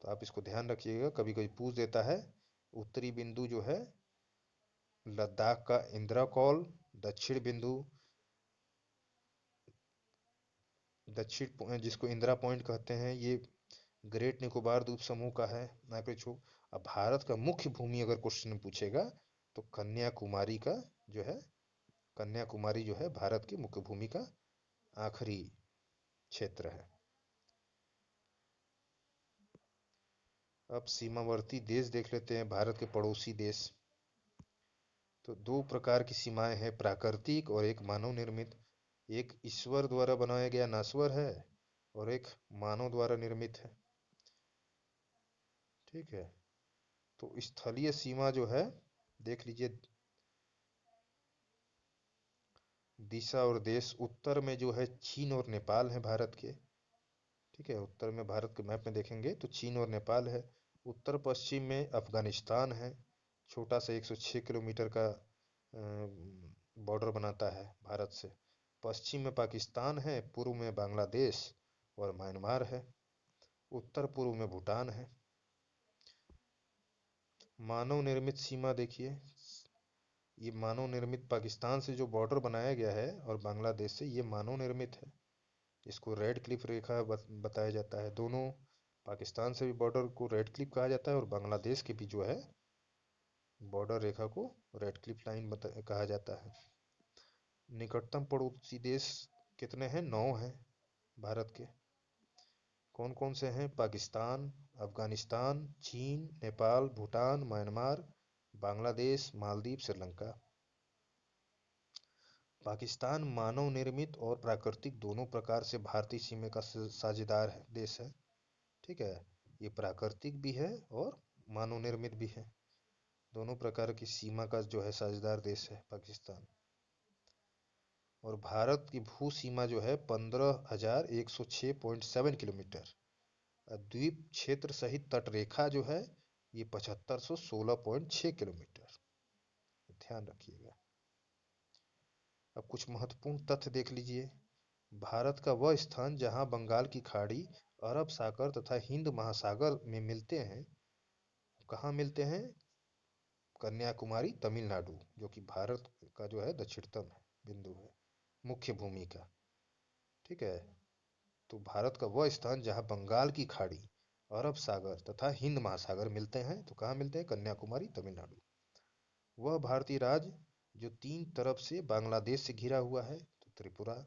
तो आप इसको ध्यान रखिएगा, कभी कभी पूछ देता है। उत्तरी बिंदु जो है लद्दाख का इंदिरा कॉल। दक्षिण बिंदु दक्षिण जिसको इंदिरा पॉइंट कहते हैं, ये ग्रेट निकोबार द्वीप समूह का है। अब भारत का मुख्य भूमि अगर क्वेश्चन पूछेगा तो कन्याकुमारी का जो है, कन्याकुमारी जो है भारत की मुख्य भूमि का आखिरी क्षेत्र है। अब सीमावर्ती देश देख लेते हैं, भारत के पड़ोसी देश। तो दो प्रकार की सीमाएं हैं, प्राकृतिक और एक मानव निर्मित। एक ईश्वर द्वारा बनाया गया नासवर है और एक मानव द्वारा निर्मित है। ठीक है, तो स्थलीय सीमा जो है देख लीजिए। दिशा और देश, उत्तर में जो है चीन और नेपाल है भारत के। ठीक है, उत्तर में भारत के मैप में देखेंगे तो चीन और नेपाल है। उत्तर पश्चिम में अफगानिस्तान है, छोटा सा 106 किलोमीटर का बॉर्डर बनाता है भारत से। पश्चिम में पाकिस्तान है, पूर्व में बांग्लादेश और म्यांमार है, उत्तर पूर्व में भूटान है। मानव निर्मित सीमा देखिए, ये मानव निर्मित पाकिस्तान से जो बॉर्डर बनाया गया है और बांग्लादेश से, ये मानव निर्मित है। इसको रेड क्लिफ रेखा बताया जाता है। दोनों पाकिस्तान से भी बॉर्डर को रेड क्लिफ कहा जाता है और बांग्लादेश के भी जो है बॉर्डर रेखा को रेड क्लिफ लाइन कहा जाता है। निकटतम पड़ोसी देश कितने हैं? 9 हैं भारत के। कौन कौन से हैं? पाकिस्तान, अफगानिस्तान, चीन, नेपाल, भूटान, म्यांमार, बांग्लादेश, मालदीव, श्रीलंका। पाकिस्तान मानव निर्मित और प्राकृतिक दोनों प्रकार से भारतीय सीमा का साझेदार है, देश है। ठीक है, ये प्राकृतिक भी है और मानव निर्मित भी है। दोनों प्रकार की सीमा का जो है साझेदार देश है पाकिस्तान। और भारत की भू सीमा जो है 15,106.7 किलोमीटर। द्वीप क्षेत्र सहित तटरेखा जो है ये 7516.6 किलोमीटर। ध्यान रखिएगा। अब कुछ महत्वपूर्ण तथ्य देख लीजिए। भारत का वह स्थान जहां बंगाल की खाड़ी अरब सागर तथा हिंद महासागर में मिलते हैं। कहाँ मिलते हैं? कन्याकुमारी तमिलनाडु, जो कि भारत का जो है दक्षिणतम बिंदु है, मुख्य भूमि का। ठीक है। तो भारत का वह स्थान जहाँ बंगाल की खाड़ी, अरब सागर तथा हिंद महासागर मिलते हैं, तो कहाँ मिलते हैं? कन्याकुमारी तमिलनाडु। वह भारतीय राज्य जो तीन तरफ से बांग्लादेश से घिरा हुआ है, तो त्रिपुरा।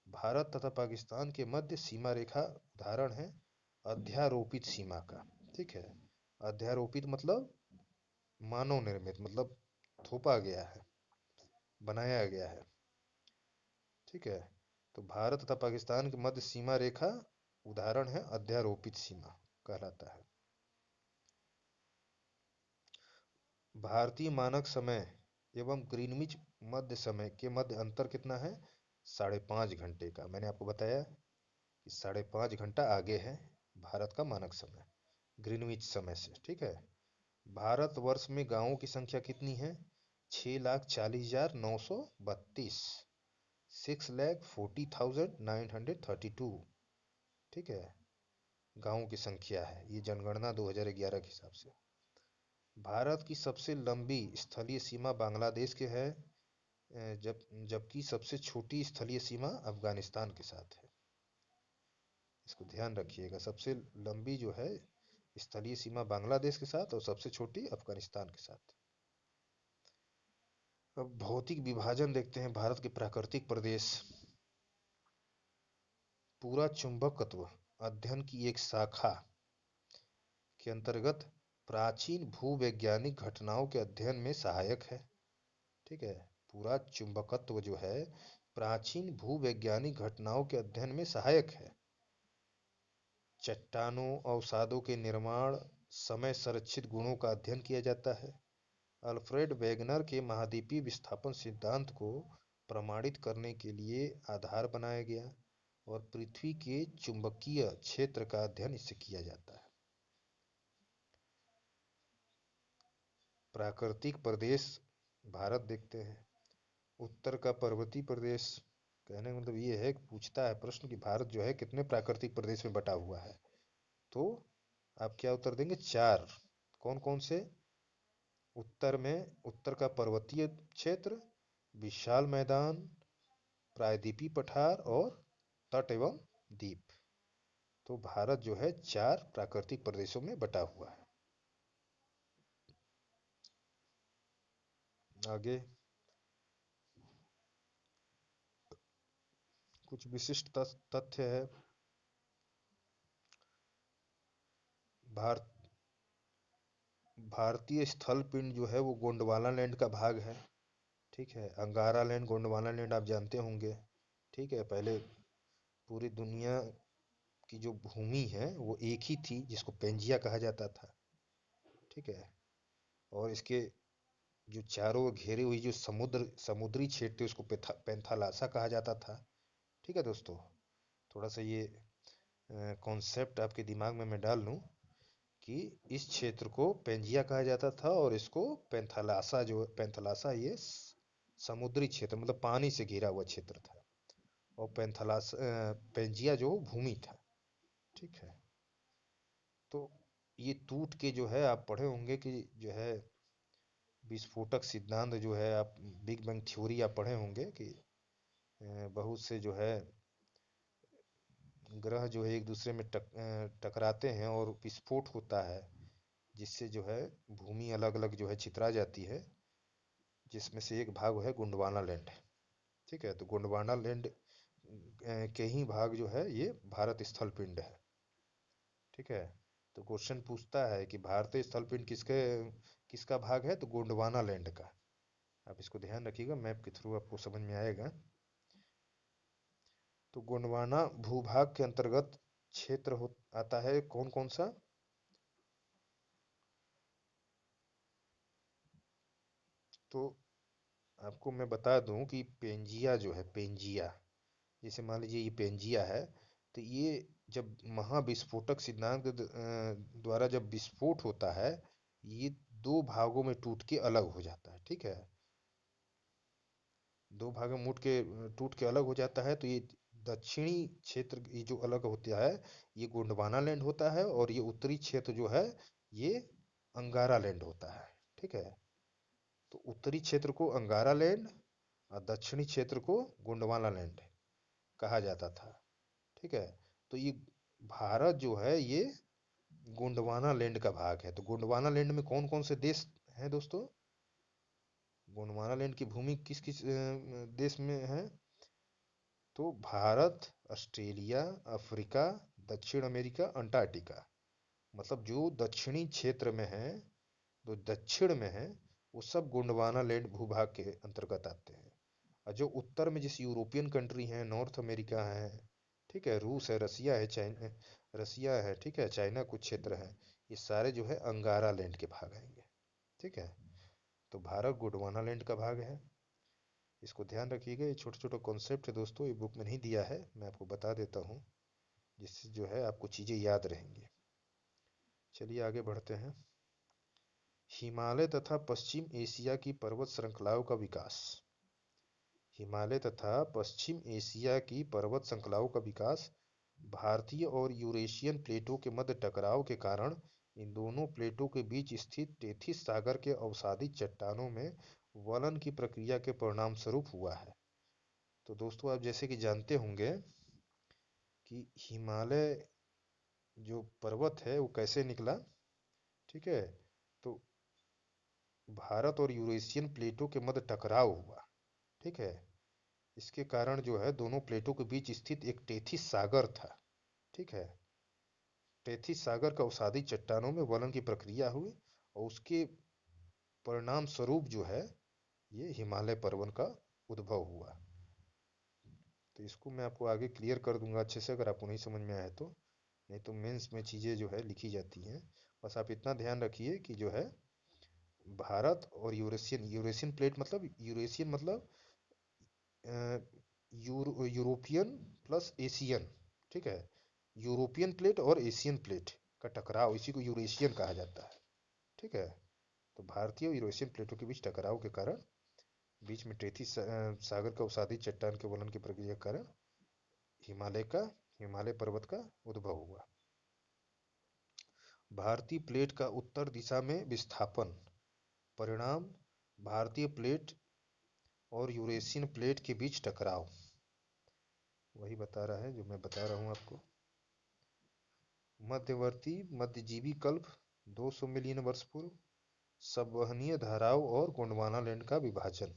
भारत तथा पाकिस्तान के मध्य सीमा रेखा उदाहरण है अध्यारोपित सीमा का। ठीक है। अध्यारोपित मतलब मानव निर्मित, मतलब थोपा गया है, बनाया गया है। ठीक है। तो भारत तथा पाकिस्तान के मध्य सीमा रेखा उदाहरण है अध्यारोपित सीमा कहलाता है। भारतीय मानक समय एवं ग्रीनविच मध्य समय के मध्य अंतर कितना है? 5.5 घंटे का। मैंने आपको बताया कि 5.5 घंटा आगे है भारत का मानक समय ग्रीनविच समय से। ठीक है। भारतवर्ष में गांवों की संख्या कितनी है? 6,40,932, 6,40,932। ठीक है। गांवों की संख्या है, ये जनगणना 2011 के हिसाब से। भारत की सबसे लंबी स्थलीय सीमा बांग्लादेश के है, जबकि सबसे छोटी स्थलीय सीमा अफगानिस्तान के साथ है। इसको ध्यान रखिएगा, सबसे लंबी जो है स्थलीय सीमा बांग्लादेश के साथ और सबसे छोटी अफगानिस्तान के साथ। अब भौतिक विभाजन देखते हैं भारत के प्राकृतिक प्रदेश। पूरा चुंबकत्व अध्ययन की एक शाखा के अंतर्गत प्राचीन भूवैज्ञानिक घटनाओं के अध्ययन में सहायक है। ठीक है। पूरा चुंबकत्व जो है प्राचीन भूवैज्ञानिक घटनाओं के अध्ययन में सहायक है। चट्टानों अवसादों के निर्माण समय संरक्षित गुणों का अध्ययन किया जाता है। अल्फ्रेड वेगनर के महाद्वीपीय विस्थापन सिद्धांत को प्रमाणित करने के लिए आधार बनाया गया और पृथ्वी के चुंबकीय क्षेत्र का अध्ययन इससे किया जाता है। प्राकृतिक प्रदेश भारत देखते हैं। उत्तर का पर्वतीय प्रदेश, कहने का मतलब ये है कि पूछता है प्रश्न कि भारत जो है कितने प्राकृतिक प्रदेश में बटा हुआ है, तो आप क्या उत्तर देंगे? 4। कौन कौन से? उत्तर में उत्तर का पर्वतीय क्षेत्र, विशाल मैदान, प्रायद्वीपीय पठार और तट एवं द्वीप। तो भारत जो है 4 प्राकृतिक प्रदेशों में बटा हुआ है। आगे कुछ विशिष्ट तथ्य है। भारत भारतीय स्थल पिंड जो है वो गोंडवाना लैंड का भाग है। ठीक है। अंगारा लैंड, गोंडवाना लैंड आप जानते होंगे। ठीक है। पहले पूरी दुनिया की जो भूमि है वो एक ही थी, जिसको पेंजिया कहा जाता था। ठीक है। और इसके जो चारों ओर घेरी हुई जो समुद्री क्षेत्र थे उसको पेंथालासा कहा जाता था। ठीक है दोस्तों, थोड़ा सा ये कॉन्सेप्ट आपके दिमाग में मैं डाल लूँ कि इस क्षेत्र को पेंजिया कहा जाता था और इसको पेंथालासा, जो पेंथालासा ये समुद्री क्षेत्र मतलब पानी से घिरा हुआ क्षेत्र था, और पेंजिया जो भूमि था। ठीक है। तो ये टूट के जो है आप पढ़े होंगे कि जो है विस्फोटक सिद्धांत जो है, आप बिग बैंग थ्योरी आप पढ़े होंगे कि बहुत से जो है ग्रह जो है एक दूसरे में टकराते हैं और विस्फोट होता है, जिससे जो है भूमि अलग अलग जो है छितरा जाती है, जिसमें से एक भाग है गोंडवाना लैंड। ठीक है। तो गोंडवाना लैंड के ही भाग जो है ये भारत स्थल पिंड है। ठीक है। तो क्वेश्चन पूछता है कि भारतीय स्थल पिंड किसका भाग है? तो गोंडवाना लैंड का। आप इसको ध्यान रखिएगा, मैप के थ्रू आपको समझ में आएगा। तो गोंडवाना भूभाग के अंतर्गत क्षेत्र आता है कौन कौन सा? तो आपको मैं बता दूं कि पेंजिया जो है, पेंजिया, जैसे मान लीजिए ये पेंजिया है, तो ये जब महाविस्फोटक सिद्धांत द्वारा जब विस्फोट होता है, ये दो भागों में टूट के अलग हो जाता है। ठीक है। दो भागों में टूट के अलग हो जाता है, तो ये दक्षिणी क्षेत्र ये जो अलग होता है ये गोंडवाना लैंड होता है, और ये उत्तरी क्षेत्र जो है ये अंगारा लैंड होता है। ठीक है, तो उत्तरी क्षेत्र को अंगारा लैंड और दक्षिणी क्षेत्र को गोंडवाना लैंड कहा जाता था। ठीक है, तो ये भारत जो है ये गोंडवाना लैंड का भाग है। तो गोंडवाना लैंड में कौन कौन से देश हैं दोस्तों? गोंडवाना लैंड की भूमि किस किस देश में है? तो भारत, ऑस्ट्रेलिया, अफ्रीका, दक्षिण अमेरिका, अंटार्कटिका। मतलब जो दक्षिणी क्षेत्र में है, जो दक्षिण में है, वो सब गोंडवाना लैंड भूभाग के अंतर्गत आते हैं। और जो उत्तर में जैसे यूरोपियन कंट्री हैं, नॉर्थ अमेरिका है, ठीक है, रूस है, रसिया है, चाइना, रसिया है, ठीक है, चाइना कुछ क्षेत्र है, ये सारे जो है अंगारा लैंड के भाग आएंगे। ठीक है, तो भारत गोंडवाना लैंड का भाग है। इसको ध्यान रखिएगा, ये छोटे छोटे कॉन्सेप्ट है दोस्तों, ये बुक में नहीं दिया है, मैं आपको बता देता हूँ, जिससे जो है आपको चीज़ें याद रहेंगी। चलिए आगे बढ़ते हैं। हिमालय तथा पश्चिम एशिया की पर्वत श्रृंखलाओं का विकास। हिमालय तथा पश्चिम एशिया की पर्वत श्रृंखलाओं का विकास भारतीय और यूरेशियन प्लेटों के मध्य टकराव के कारण इन दोनों प्लेटों के बीच स्थित टेथिस सागर के अवसादी चट्टानों में वलन की प्रक्रिया के परिणाम स्वरूप हुआ है। तो दोस्तों आप जैसे कि जानते होंगे कि हिमालय जो पर्वत है वो कैसे निकला। ठीक है, तो भारत और यूरेशियन प्लेटों के मध्य टकराव हुआ। ठीक है, इसके कारण जो है दोनों प्लेटों के बीच स्थित एक टेथिस सागर था। ठीक है, टेथिस सागर का अवसादी चट्टानों में वलन की प्रक्रिया हुई, और उसके परिणाम स्वरूप जो है ये हिमालय पर्वत का उद्भव हुआ। तो इसको मैं आपको आगे क्लियर कर दूंगा अच्छे से, अगर आपको नहीं समझ में आया तो। नहीं तो मेंस में चीज़ें जो है लिखी जाती हैं। बस आप इतना ध्यान रखिए कि जो है भारत और यूरेशियन, यूरेशियन प्लेट मतलब, यूरेशियन मतलब यूरोपियन प्लस एशियन। ठीक है, यूरोपियन प्लेट और एशियन प्लेट का टकराव, इसी को यूरेशियन कहा जाता है। ठीक है, तो भारतीय और यूरेशियन प्लेटों के बीच टकराव के कारण बीच में टेथिस सागर का उसादी चट्टान के वलन की प्रक्रिया के कारण हिमालय का, हिमालय पर्वत का उद्भव हुआ। भारतीय प्लेट का उत्तर दिशा में विस्थापन, परिणाम भारतीय प्लेट और यूरेशियन प्लेट के बीच टकराव। वही बता रहा है जो मैं बता रहा हूँ आपको। मध्यवर्ती मध्यजीवी कल्प 200 मिलियन वर्ष पूर्व, संवहनीय धाराओं और गोंडवाना लैंड का विभाजन।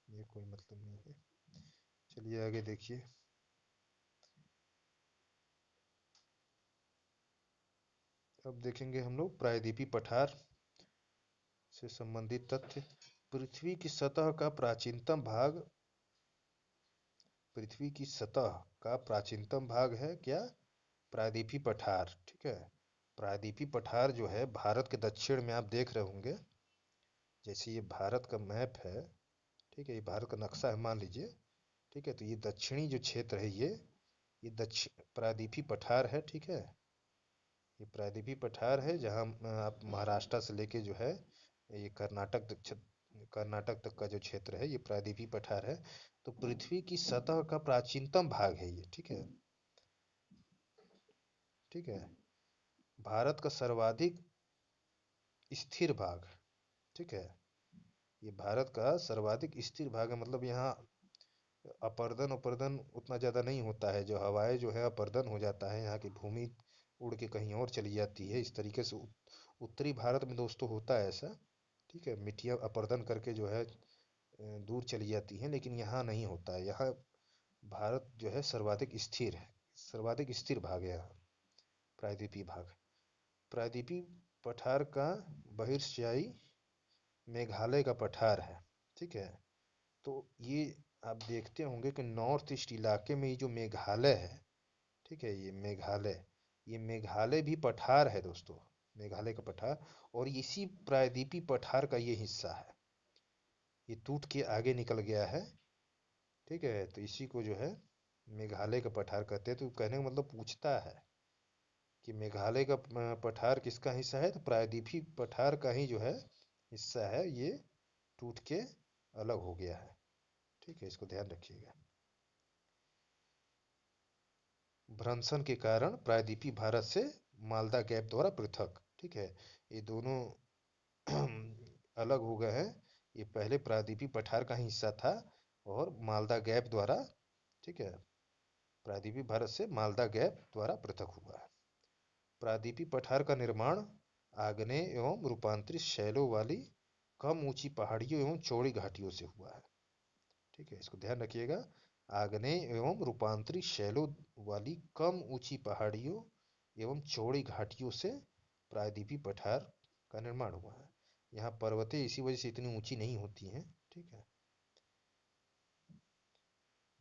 ये कोई मतलब नहीं है। चलिए आगे देखिए। अब देखेंगे हम लोग प्रायद्वीपीय पठार से संबंधित तथ्य। पृथ्वी की सतह का प्राचीनतम भाग, पृथ्वी की सतह का प्राचीनतम भाग है क्या? प्रायद्वीपीय पठार। ठीक है, प्रायद्वीपीय पठार जो है भारत के दक्षिण में, आप देख रहे होंगे जैसे ये भारत का मैप है। ठीक है, ये भारत का नक्शा है मान लीजिए। ठीक है, तो ये दक्षिणी जो क्षेत्र है ये दक्षिण प्रायद्वीपीय पठार है। ठीक है, ये प्रायद्वीपीय पठार है, जहाँ आप महाराष्ट्र से लेके जो है ये कर्नाटक तक का जो क्षेत्र है ये प्रायद्वीपीय पठार है। तो पृथ्वी की सतह का प्राचीनतम भाग है ये। ठीक है, ठीक है, भारत का सर्वाधिक स्थिर भाग। ठीक है, ये भारत का सर्वाधिक स्थिर भाग है, मतलब यहाँ अपर्दन अपर्दन उतना ज़्यादा नहीं होता है, जो हवाएं जो है अपर्दन हो जाता है, यहाँ की भूमि उड़ के कहीं और चली जाती है, इस तरीके से उत्तरी भारत में दोस्तों होता है ऐसा। ठीक है, मिट्टियाँ अपर्दन करके जो है दूर चली जाती हैं, लेकिन यहाँ नहीं होता है। यहाँ भारत जो है सर्वाधिक स्थिर है, सर्वाधिक स्थिर भाग है यहाँ प्रायद्वीपीय भाग। प्रायद्वीपीय पठार का बहिर्शायी मेघालय का पठार है। ठीक है, तो ये आप देखते होंगे कि नॉर्थ ईस्ट इलाके में ये जो मेघालय है, ठीक है, ये मेघालय भी पठार है दोस्तों, मेघालय का पठार, और इसी प्रायद्वीपीय पठार का ये हिस्सा है, ये टूट के आगे निकल गया है। ठीक है, तो इसी को जो है मेघालय का पठार कहते हैं। तो कहने का मतलब पूछता है कि मेघालय का पठार किसका हिस्सा है, तो प्रायद्वीपीय पठार का ही जो है हिस्सा है, ये टूट के अलग हो गया है। ठीक है, इसको ध्यान रखिएगा। भ्रंशन के कारण प्रायद्वीपीय भारत से मालदा गैप द्वारा पृथक। ठीक है, ये दोनों अलग हो गए हैं। ये पहले प्रायद्वीपीय पठार का हिस्सा था और मालदा गैप द्वारा, ठीक है, प्रायद्वीपीय भारत से मालदा गैप द्वारा पृथक हुआ है। प्रायद्वीपीय पठार का निर्माण आग्नेय एवं रूपांतरित शैलों वाली कम ऊंची पहाड़ियों एवं चौड़ी घाटियों से हुआ है। ठीक है, इसको ध्यान रखिएगा। आग्नेय एवं रूपांतरित शैलों वाली कम ऊंची पहाड़ियों एवं चौड़ी घाटियों से प्रायद्वीपीय पठार का निर्माण हुआ है। यहाँ पर्वतें इसी वजह से इतनी ऊंची नहीं होती हैं। ठीक है,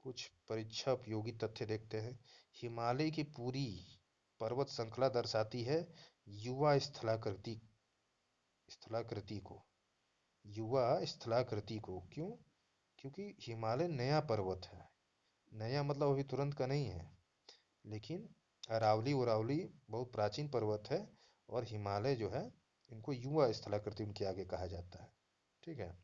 कुछ परीक्षा उपयोगी तथ्य देखते हैं। हिमालय की पूरी पर्वत श्रृंखला दर्शाती है युवा स्थलाकृति स्थलाकृति को। युवा स्थलाकृति को क्यों? क्योंकि हिमालय नया पर्वत है। नया मतलब अभी तुरंत का नहीं है, लेकिन अरावली उरावली बहुत प्राचीन पर्वत है और हिमालय जो है इनको युवा स्थलाकृति उनके आगे कहा जाता है। ठीक है,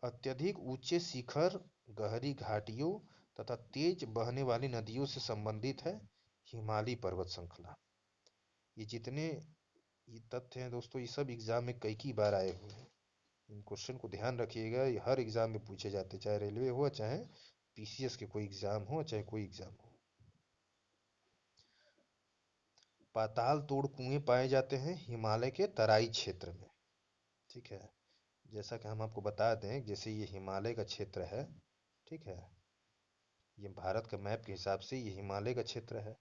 अत्यधिक ऊंचे शिखर, गहरी घाटियों तथा तेज बहने वाली नदियों से संबंधित है हिमालय पर्वत श्रृंखला। ये जितने ये तथ्य हैं दोस्तों, ये सब एग्जाम में कई बार आए हुए हैं। इन क्वेश्चन को ध्यान रखिएगा, ये हर एग्जाम में पूछे जाते हैं, चाहे रेलवे हो चाहे पीसीएस के कोई एग्जाम हो चाहे कोई एग्जाम हो। पाताल तोड़ कुएं पाए जाते हैं हिमालय के तराई क्षेत्र में। ठीक है, जैसा कि हम आपको बता दें, जैसे ये हिमालय का क्षेत्र है, ठीक है, ये भारत का मैप के हिसाब से ये हिमालय का क्षेत्र है।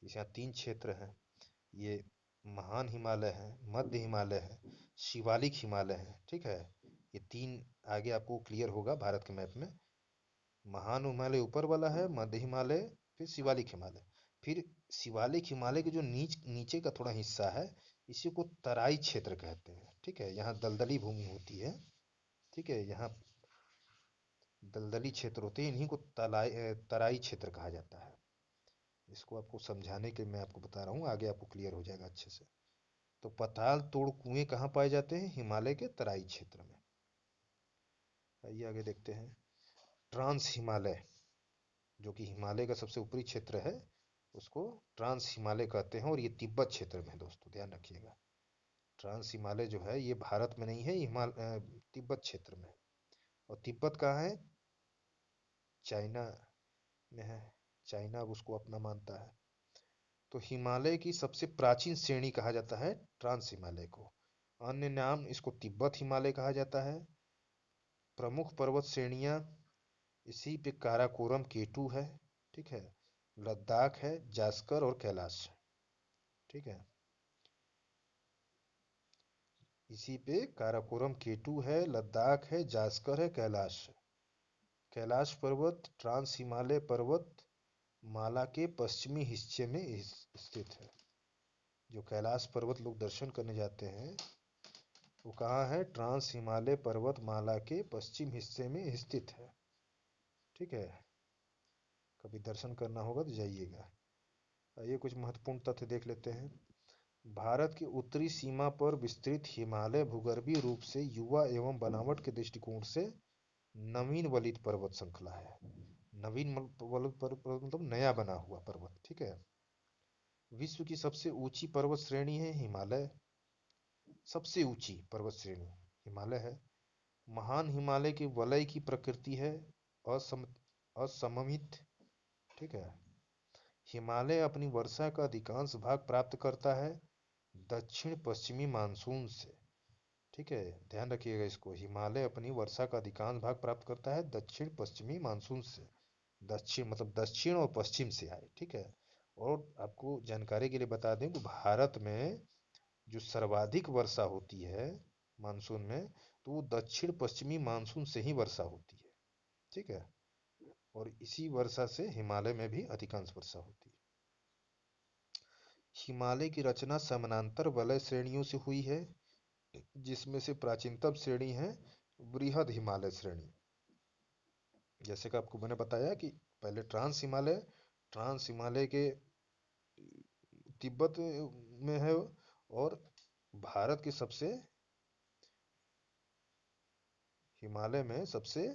इस यहाँ 3 क्षेत्र हैं। ये महान हिमालय है, मध्य हिमालय है, शिवालिक हिमालय है। ठीक है, ये 3 आगे आपको क्लियर होगा भारत के मैप में। महान हिमालय ऊपर वाला है, मध्य हिमालय, फिर शिवालिक हिमालय। फिर शिवालिक हिमालय के जो नीचे का थोड़ा हिस्सा है, इसी को तराई क्षेत्र कहते हैं। ठीक है, यहाँ दलदली भूमि होती है। ठीक है, यहाँ दलदली क्षेत्र होते हैं, इन्हीं को तराई क्षेत्र कहा जाता है। इसको आपको समझाने के मैं आपको बता रहा हूँ, आगे आपको क्लियर हो जाएगा अच्छे से। तो पाताल तोड़ कुएं कहाँ पाए जाते हैं? हिमालय के तराई क्षेत्र में। आइए आगे देखते हैं। ट्रांस हिमालय, जो कि हिमालय का सबसे ऊपरी क्षेत्र है, उसको ट्रांस हिमालय कहते हैं और ये तिब्बत क्षेत्र में है दोस्तों, ध्यान रखिएगा। ट्रांस हिमालय जो है ये भारत में नहीं है, तिब्बत क्षेत्र में। और तिब्बत कहाँ है? चाइना में है। चाइना अब उसको अपना मानता है। तो हिमालय की सबसे प्राचीन श्रेणी कहा जाता है ट्रांस हिमालय को। अन्य नाम इसको तिब्बत हिमालय कहा जाता है। प्रमुख पर्वत श्रेणियां इसी पे काराकोरम केटू है। ठीक है, लद्दाख है, जास्कर और कैलाश। ठीक है, इसी पे काराकोरम केटू है, लद्दाख है, जास्कर है, कैलाश है। कैलाश पर्वत ट्रांस हिमालय पर्वत माला के पश्चिमी हिस्से में स्थित है। जो कैलाश पर्वत लोग दर्शन करने जाते हैं वो कहाँ है? ट्रांस हिमालय पर्वत माला के पश्चिम हिस्से में स्थित है। ठीक है, कभी दर्शन करना होगा तो जाइएगा। आइए कुछ महत्वपूर्ण तथ्य देख लेते हैं। भारत की उत्तरी सीमा पर विस्तृत हिमालय भूगर्भीय रूप से युवा एवं बनावट के दृष्टिकोण से नवीन वलित पर्वत श्रृंखला है। नवीन वलित पर्वत मतलब नया बना हुआ पर्वत। ठीक है, विश्व की सबसे ऊंची पर्वत श्रेणी है हिमालय। सबसे ऊंची पर्वत श्रेणी हिमालय है। महान हिमालय के वलय की प्रकृति है असममित। ठीक है, हिमालय अपनी वर्षा का अधिकांश भाग प्राप्त करता है दक्षिण पश्चिमी मानसून से। ठीक है, ध्यान रखिएगा इसको। हिमालय अपनी वर्षा का अधिकांश भाग प्राप्त करता है दक्षिण पश्चिमी मानसून से। दक्षिण मतलब दक्षिण और पश्चिम से आए। ठीक है, और आपको जानकारी के लिए बता दें कि भारत में जो सर्वाधिक वर्षा होती है मानसून में, तो वो दक्षिण पश्चिमी मानसून से ही वर्षा होती है। ठीक है, और इसी वर्षा से हिमालय में भी अधिकांश वर्षा होती है। हिमालय की रचना समानांतर वलय श्रेणियों से हुई है, जिसमें से प्राचीनतम श्रेणी है बृहद हिमालय श्रेणी। जैसे कि आपको मैंने बताया कि पहले ट्रांस हिमालय के तिब्बत में है, और भारत की सबसे हिमालय में सबसे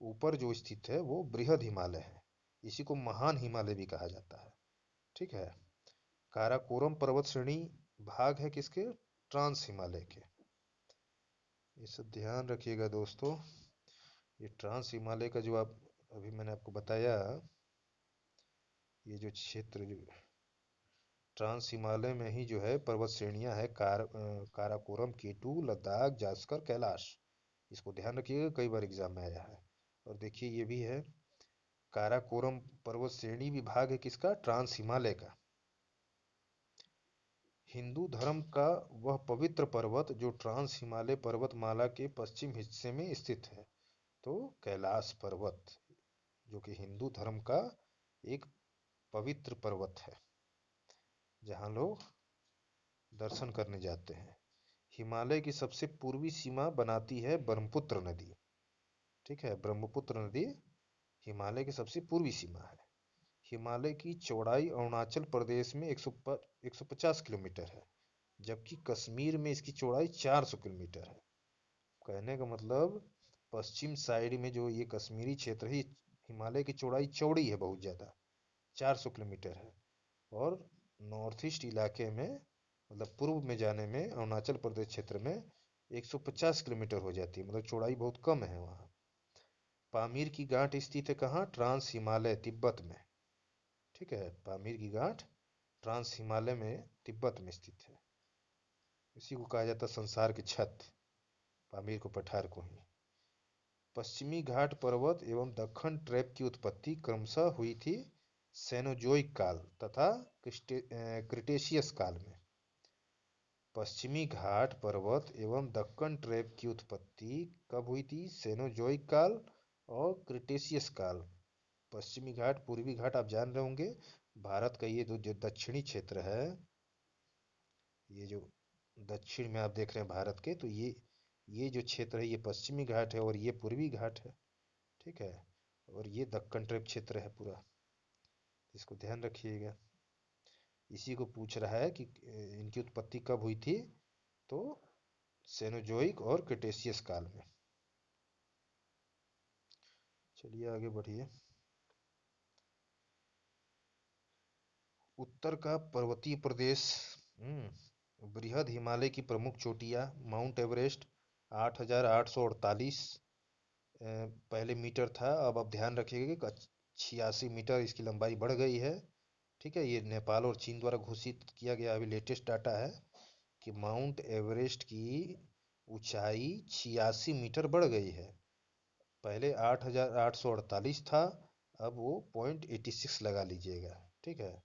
ऊपर जो स्थित है वो बृहद हिमालय है। इसी को महान हिमालय भी कहा जाता है। ठीक है। काराकोरम पर्वत श्रेणी भाग है किसके? ट्रांस हिमालय के। ये सब ध्यान रखिएगा दोस्तों। ये ट्रांस हिमालय का जो आप अभी मैंने आपको बताया, ये जो क्षेत्र जो ट्रांस हिमालय में ही जो है पर्वत श्रेणियां है, काराकोरम, केटू, लद्दाख, जास्कर, कैलाश। इसको ध्यान रखिएगा, कई बार एग्जाम में आया है। और देखिए ये भी है, काराकोरम पर्वत श्रेणी विभाग है किसका? ट्रांस हिमालय का। हिंदू धर्म का वह पवित्र पर्वत जो ट्रांस हिमालय पर्वतमाला के पश्चिम हिस्से में स्थित है। तो कैलाश पर्वत, जो कि हिंदू धर्म का एक पवित्र पर्वत है, जहाँ लोग दर्शन करने जाते हैं। हिमालय की सबसे पूर्वी सीमा बनाती है ब्रह्मपुत्र नदी। ठीक है, ब्रह्मपुत्र नदी हिमालय की सबसे पूर्वी सीमा है। हिमालय की चौड़ाई अरुणाचल प्रदेश में 150 किलोमीटर है, जबकि कश्मीर में इसकी चौड़ाई 400 किलोमीटर है। कहने का मतलब, पश्चिम साइड में जो ये कश्मीरी क्षेत्र है, हिमालय की चौड़ाई चौड़ी है बहुत ज़्यादा, 400 किलोमीटर है। और नॉर्थ ईस्ट इलाके में, मतलब पूर्व में जाने में, अरुणाचल प्रदेश क्षेत्र में 150 किलोमीटर हो जाती है, मतलब चौड़ाई बहुत कम है वहाँ। पामीर की गांठ स्थित है कहाँ? ट्रांस हिमालय, तिब्बत में। ठीक है, पामीर की गांठ ट्रांस हिमालय में तिब्बत में स्थित है। इसी को कहा जाता है संसार की छत, पामीर को, पठार को ही। पश्चिमी घाट पर्वत एवं दक्कन ट्रैप की उत्पत्ति क्रमशः हुई थी सेनोजोइक काल तथा क्रिटेशियस काल में। पश्चिमी घाट पर्वत एवं दक्कन ट्रैप की उत्पत्ति कब हुई थी? सेनोजोइक काल और क्रिटेशियस काल। पश्चिमी घाट, पूर्वी घाट आप जान रहे होंगे, भारत का ये जो दक्षिणी क्षेत्र है, ये जो दक्षिण में आप देख रहे हैं भारत के, तो ये जो क्षेत्र है ये पश्चिमी घाट है और ये पूर्वी घाट है। ठीक है, और ये दक्कन ट्रैप क्षेत्र है पूरा, इसको ध्यान रखिएगा। इसी को पूछ रहा है कि इनकी उत्पत्ति कब हुई थी, तो सेनोजोइक और क्रिटेशियस काल में। चलिए आगे बढ़िए। उत्तर का पर्वतीय प्रदेश, बृहद हिमालय की प्रमुख चोटियाँ, माउंट एवरेस्ट 8,848 पहले मीटर था, अब आप ध्यान रखिएगा कि 86 मीटर इसकी लंबाई बढ़ गई है। ठीक है, ये नेपाल और चीन द्वारा घोषित किया गया अभी लेटेस्ट डाटा है कि माउंट एवरेस्ट की ऊंचाई 86 मीटर बढ़ गई है। पहले 8,848 था, अब वो 0.86 लगा लीजिएगा। ठीक है,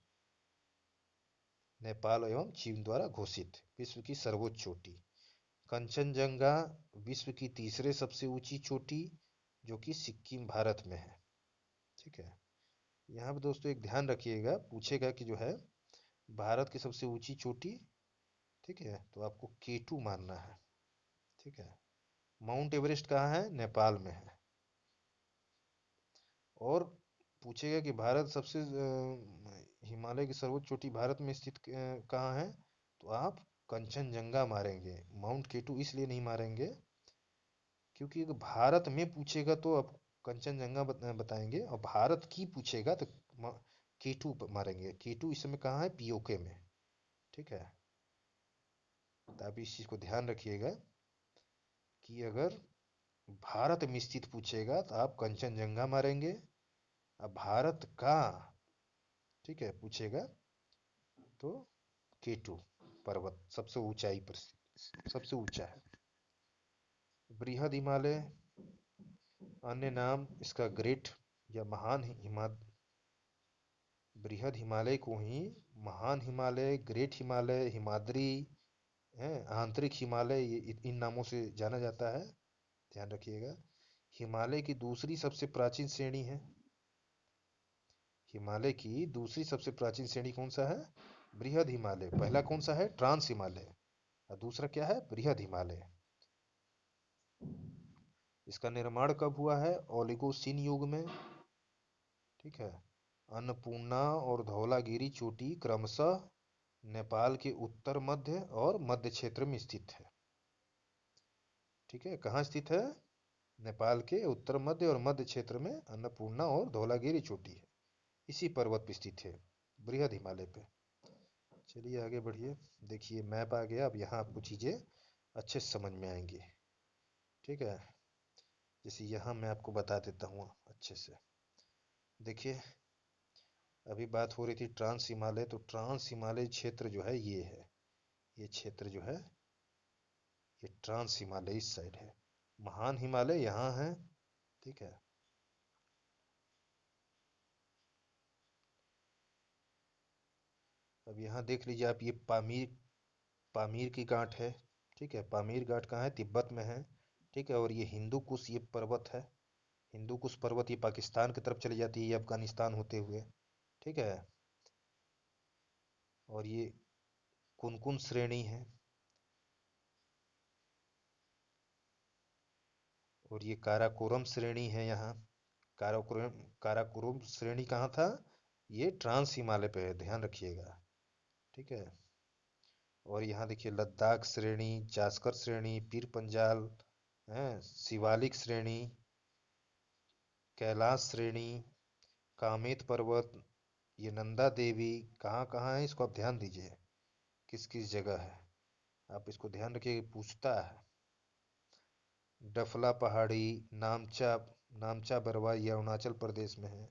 नेपाल एवं चीन द्वारा घोषित विश्व की सर्वोच्च चोटी। कंचनजंगा विश्व की तीसरे सबसे ऊंची चोटी, जो कि सिक्किम, भारत में है। ठीक है, यहाँ पे दोस्तों एक ध्यान रखिएगा, पूछेगा कि जो है भारत की सबसे ऊंची चोटी, ठीक है, तो आपको केटू मानना है। ठीक है, माउंट एवरेस्ट कहाँ है? नेपाल में है। और पूछेगा कि भारत सबसे हिमालय की सर्वोच्च चोटी भारत में स्थित कहाँ है, तो आप कंचनजंगा मारेंगे, माउंट केटू इसलिए नहीं मारेंगे क्योंकि अगर भारत में पूछेगा तो आप कंचनजंगा बताएंगे, और भारत की पूछेगा तो केटू मारेंगे। केटू इस समय कहाँ है? पीओके में। ठीक है, तो आप इस चीज़ को ध्यान रखिएगा कि अगर भारत में स्थित पूछेगा तो आप कंचनजंगा मारेंगे, अब भारत का, ठीक है, पूछेगा तो केटू पर्वत सबसे ऊंचाई पर, सबसे ऊंचा है। बृहद हिमालय, अन्य नाम इसका ग्रेट या महान बृहद हिमालय को ही महान हिमालय, ग्रेट हिमालय, हिमाद्री है, आंतरिक हिमालय, ये इन नामों से जाना जाता है। ध्यान रखिएगा। हिमालय की दूसरी सबसे प्राचीन श्रेणी है, हिमालय की दूसरी सबसे प्राचीन श्रेणी कौन सा है? बृहद हिमालय। पहला कौन सा है? ट्रांस हिमालय, और दूसरा क्या है? बृहद हिमालय। इसका निर्माण कब हुआ है? ओलिगोसिन युग में। ठीक है, अन्नपूर्णा और धौलागिरी चोटी क्रमशः नेपाल के उत्तर मध्य और मध्य क्षेत्र में स्थित है। ठीक है, कहाँ स्थित है? नेपाल के उत्तर मध्य और मध्य क्षेत्र में अन्नपूर्णा और धौलागिरी चोटी है, इसी पर्वत पे स्थित है, बृहद हिमालय पे। चलिए आगे बढ़िए। देखिए मैप आ गया, अब यहाँ आपको चीज़ें अच्छे से समझ में आएंगी। ठीक है, जैसे यहाँ मैं आपको बता देता हूँ अच्छे से। देखिए अभी बात हो रही थी ट्रांस हिमालय, तो ट्रांस हिमालय क्षेत्र जो है ये है, ये क्षेत्र जो है ये ट्रांस हिमालय इस साइड है, महान हिमालय यहाँ है। ठीक है, अब यहाँ देख लीजिए आप, ये पामीर, पामीर की गांठ है। ठीक है, पामीर घाट कहाँ है, तिब्बत में है। ठीक है, और ये हिंदू कुश ये पर्वत है, हिंदू कुश पर्वत ये पाकिस्तान की तरफ चली जाती है, ये अफगानिस्तान होते हुए। ठीक है, और ये कुनकुन श्रेणी है, और ये काराकोरम श्रेणी है यहाँ। काराकोरम, काराकोरम श्रेणी कहाँ था, ये ट्रांस हिमालय पे है, ध्यान रखिएगा। ठीक है, और यहाँ देखिए लद्दाख श्रेणी, जास्कर श्रेणी, पीर पंजाल है, शिवालिक श्रेणी, कैलाश श्रेणी, कामेत पर्वत, ये नंदा देवी, कहाँ कहाँ है इसको आप ध्यान दीजिए, किस किस जगह है, आप इसको ध्यान रखिए, पूछता है। डफला पहाड़ी, नामचा, नामचा बरवा ये अरुणाचल प्रदेश में है।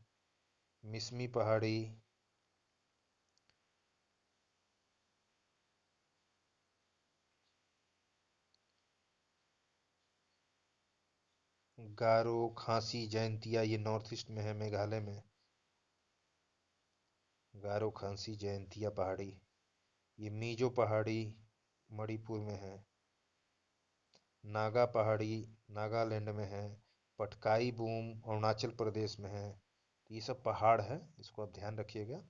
मिसमी पहाड़ी, गारो, खांसी, जयंतिया ये नॉर्थ ईस्ट में है, मेघालय में। गारो, खांसी, जयंतिया पहाड़ी, ये मीजो पहाड़ी मणिपुर में है। नागा पहाड़ी नागालैंड में है। पटकाई बूम अरुणाचल प्रदेश में है। तो ये सब पहाड़ है, इसको आप ध्यान रखिएगा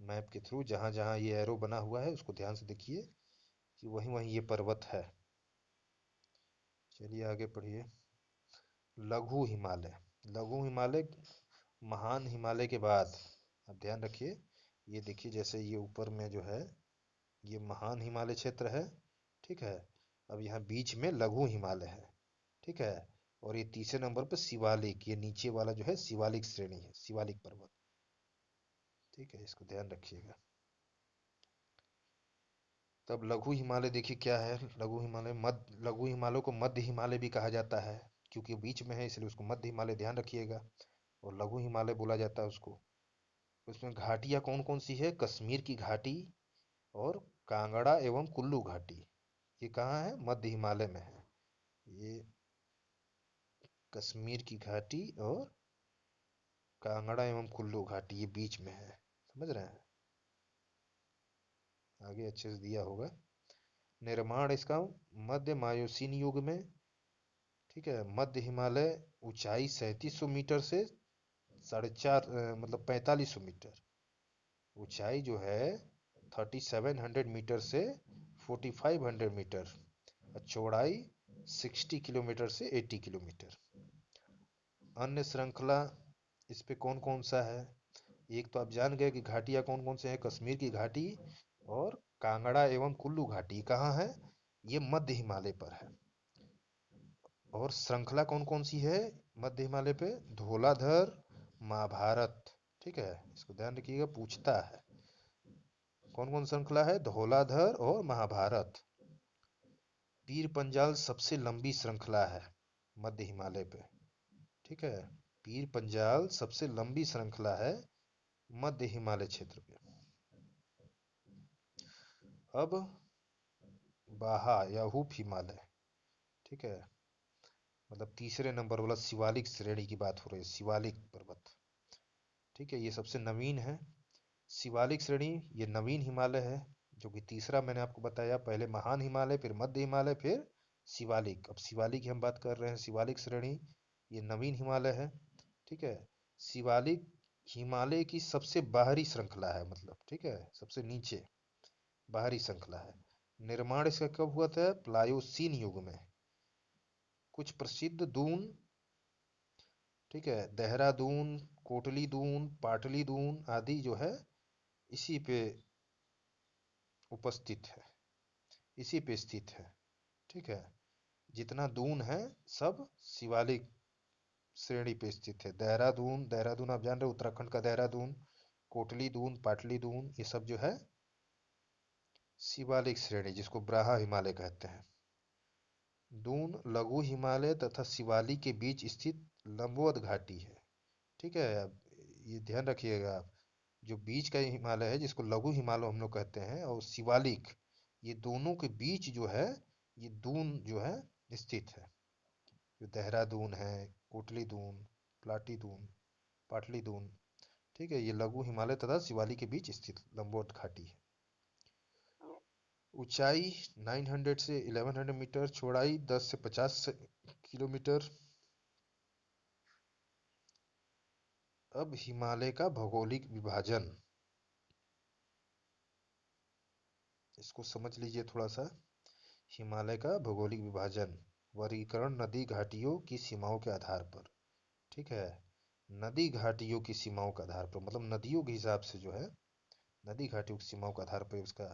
मैप के थ्रू, जहाँ जहाँ ये एरो बना हुआ है उसको ध्यान से देखिए कि वहीं वहीं ये पर्वत है। चलिए आगे पढ़िए। लघु हिमालय, लघु हिमालय महान हिमालय के बाद, आप ध्यान रखिए, ये देखिए जैसे ये ऊपर में जो है ये महान हिमालय क्षेत्र है। ठीक है, अब यहाँ बीच में लघु हिमालय है। ठीक है, और ये तीसरे नंबर पर शिवालिक, ये नीचे वाला जो है शिवालिक श्रेणी है, शिवालिक पर्वत। ठीक है, इसको ध्यान रखिएगा। तब लघु हिमालय देखिए क्या है, लघु हिमालय मध्य, लघु हिमालय को मध्य हिमालय भी कहा जाता है, क्योंकि बीच में है इसलिए उसको मध्य हिमालय ध्यान रखिएगा, और लघु हिमालय बोला जाता है उसको। उसमें घाटियाँ कौन कौन सी है, कश्मीर की घाटी और कांगड़ा एवं कुल्लू घाटी, ये कहाँ है, मध्य हिमालय में है। ये कश्मीर की घाटी और कांगड़ा एवं कुल्लू घाटी ये बीच में है, समझ रहे हैं, आगे अच्छे से दिया होगा। निर्माण इसका मध्य मायोसीन युग में। ठीक है, मध्य हिमालय ऊंचाई 3700 मीटर से 4.5 मतलब 4500 मीटर, ऊंचाई जो है 3700 मीटर से 4500 मीटर, और चौड़ाई 60 किलोमीटर से 80 किलोमीटर। अन्य श्रृंखला इस पे कौन कौन सा है, एक तो आप जान गए कि घाटियाँ कौन कौन से हैं, कश्मीर की घाटी और कांगड़ा एवं कुल्लू घाटी कहाँ है, ये मध्य हिमालय पर है। और श्रृंखला कौन कौन सी है मध्य हिमालय पे, धौलाधर, महाभारत। ठीक है, इसको ध्यान रखिएगा, पूछता है कौन कौन श्रृंखला है, धौलाधर और महाभारत। पीर पंजाल सबसे लंबी श्रृंखला है मध्य हिमालय पे। ठीक है, पीर पंजाल सबसे लंबी श्रृंखला है मध्य हिमालय क्षेत्र पे। अब बाहा या हुप हिमालय। ठीक है, मतलब तीसरे नंबर वाला शिवालिक श्रेणी की बात हो रही है, शिवालिक पर्वत। ठीक है, ये सबसे नवीन है, शिवालिक श्रेणी ये नवीन हिमालय है, जो कि तीसरा मैंने आपको बताया, पहले महान हिमालय, फिर मध्य हिमालय, फिर शिवालिक। अब शिवालिक की हम बात कर रहे हैं, शिवालिक श्रेणी ये नवीन हिमालय है। ठीक है, शिवालिक हिमालय की सबसे बाहरी श्रृंखला है, मतलब ठीक है सबसे नीचे बाहरी श्रृंखला है। निर्माण इसका कब हुआ था, प्लायोसीन युग में। कुछ प्रसिद्ध दून, ठीक है, देहरादून, कोटली दून, पाटली दून आदि जो है इसी पे उपस्थित है, इसी पे स्थित है। ठीक है, जितना दून है सब शिवालिक श्रेणी पे स्थित है। देहरादून, देहरादून आप जान रहे हो, उत्तराखंड का देहरादून, कोटली दून, पाटली दून, ये सब जो है शिवालिक श्रेणी, जिसको ब्राहा हिमालय कहते हैं। दून लघु हिमालय तथा शिवालिक के बीच स्थित लंबवत घाटी है। ठीक है, अब ये ध्यान रखिएगा आप, जो बीच का हिमालय है जिसको लघु हिमालय हम लोग कहते हैं, और शिवालिक, ये दोनों के बीच जो है ये दून जो है स्थित है। जो देहरादून है, कोटली दून, प्लाटी दून, पाटली दून, ठीक है, ये लघु हिमालय तथा शिवालिक के बीच स्थित लंबवत घाटी है। ऊंचाई 900 से 1100 मीटर, चौड़ाई 10 से 50 किलोमीटर। अब हिमालय का भौगोलिक विभाजन, इसको समझ लीजिए थोड़ा सा। हिमालय का भौगोलिक विभाजन, वर्गीकरण नदी घाटियों की सीमाओं के आधार पर। ठीक है, नदी घाटियों की सीमाओं के आधार पर, मतलब नदियों के हिसाब से जो है, नदी घाटियों की सीमाओं के आधार पर उसका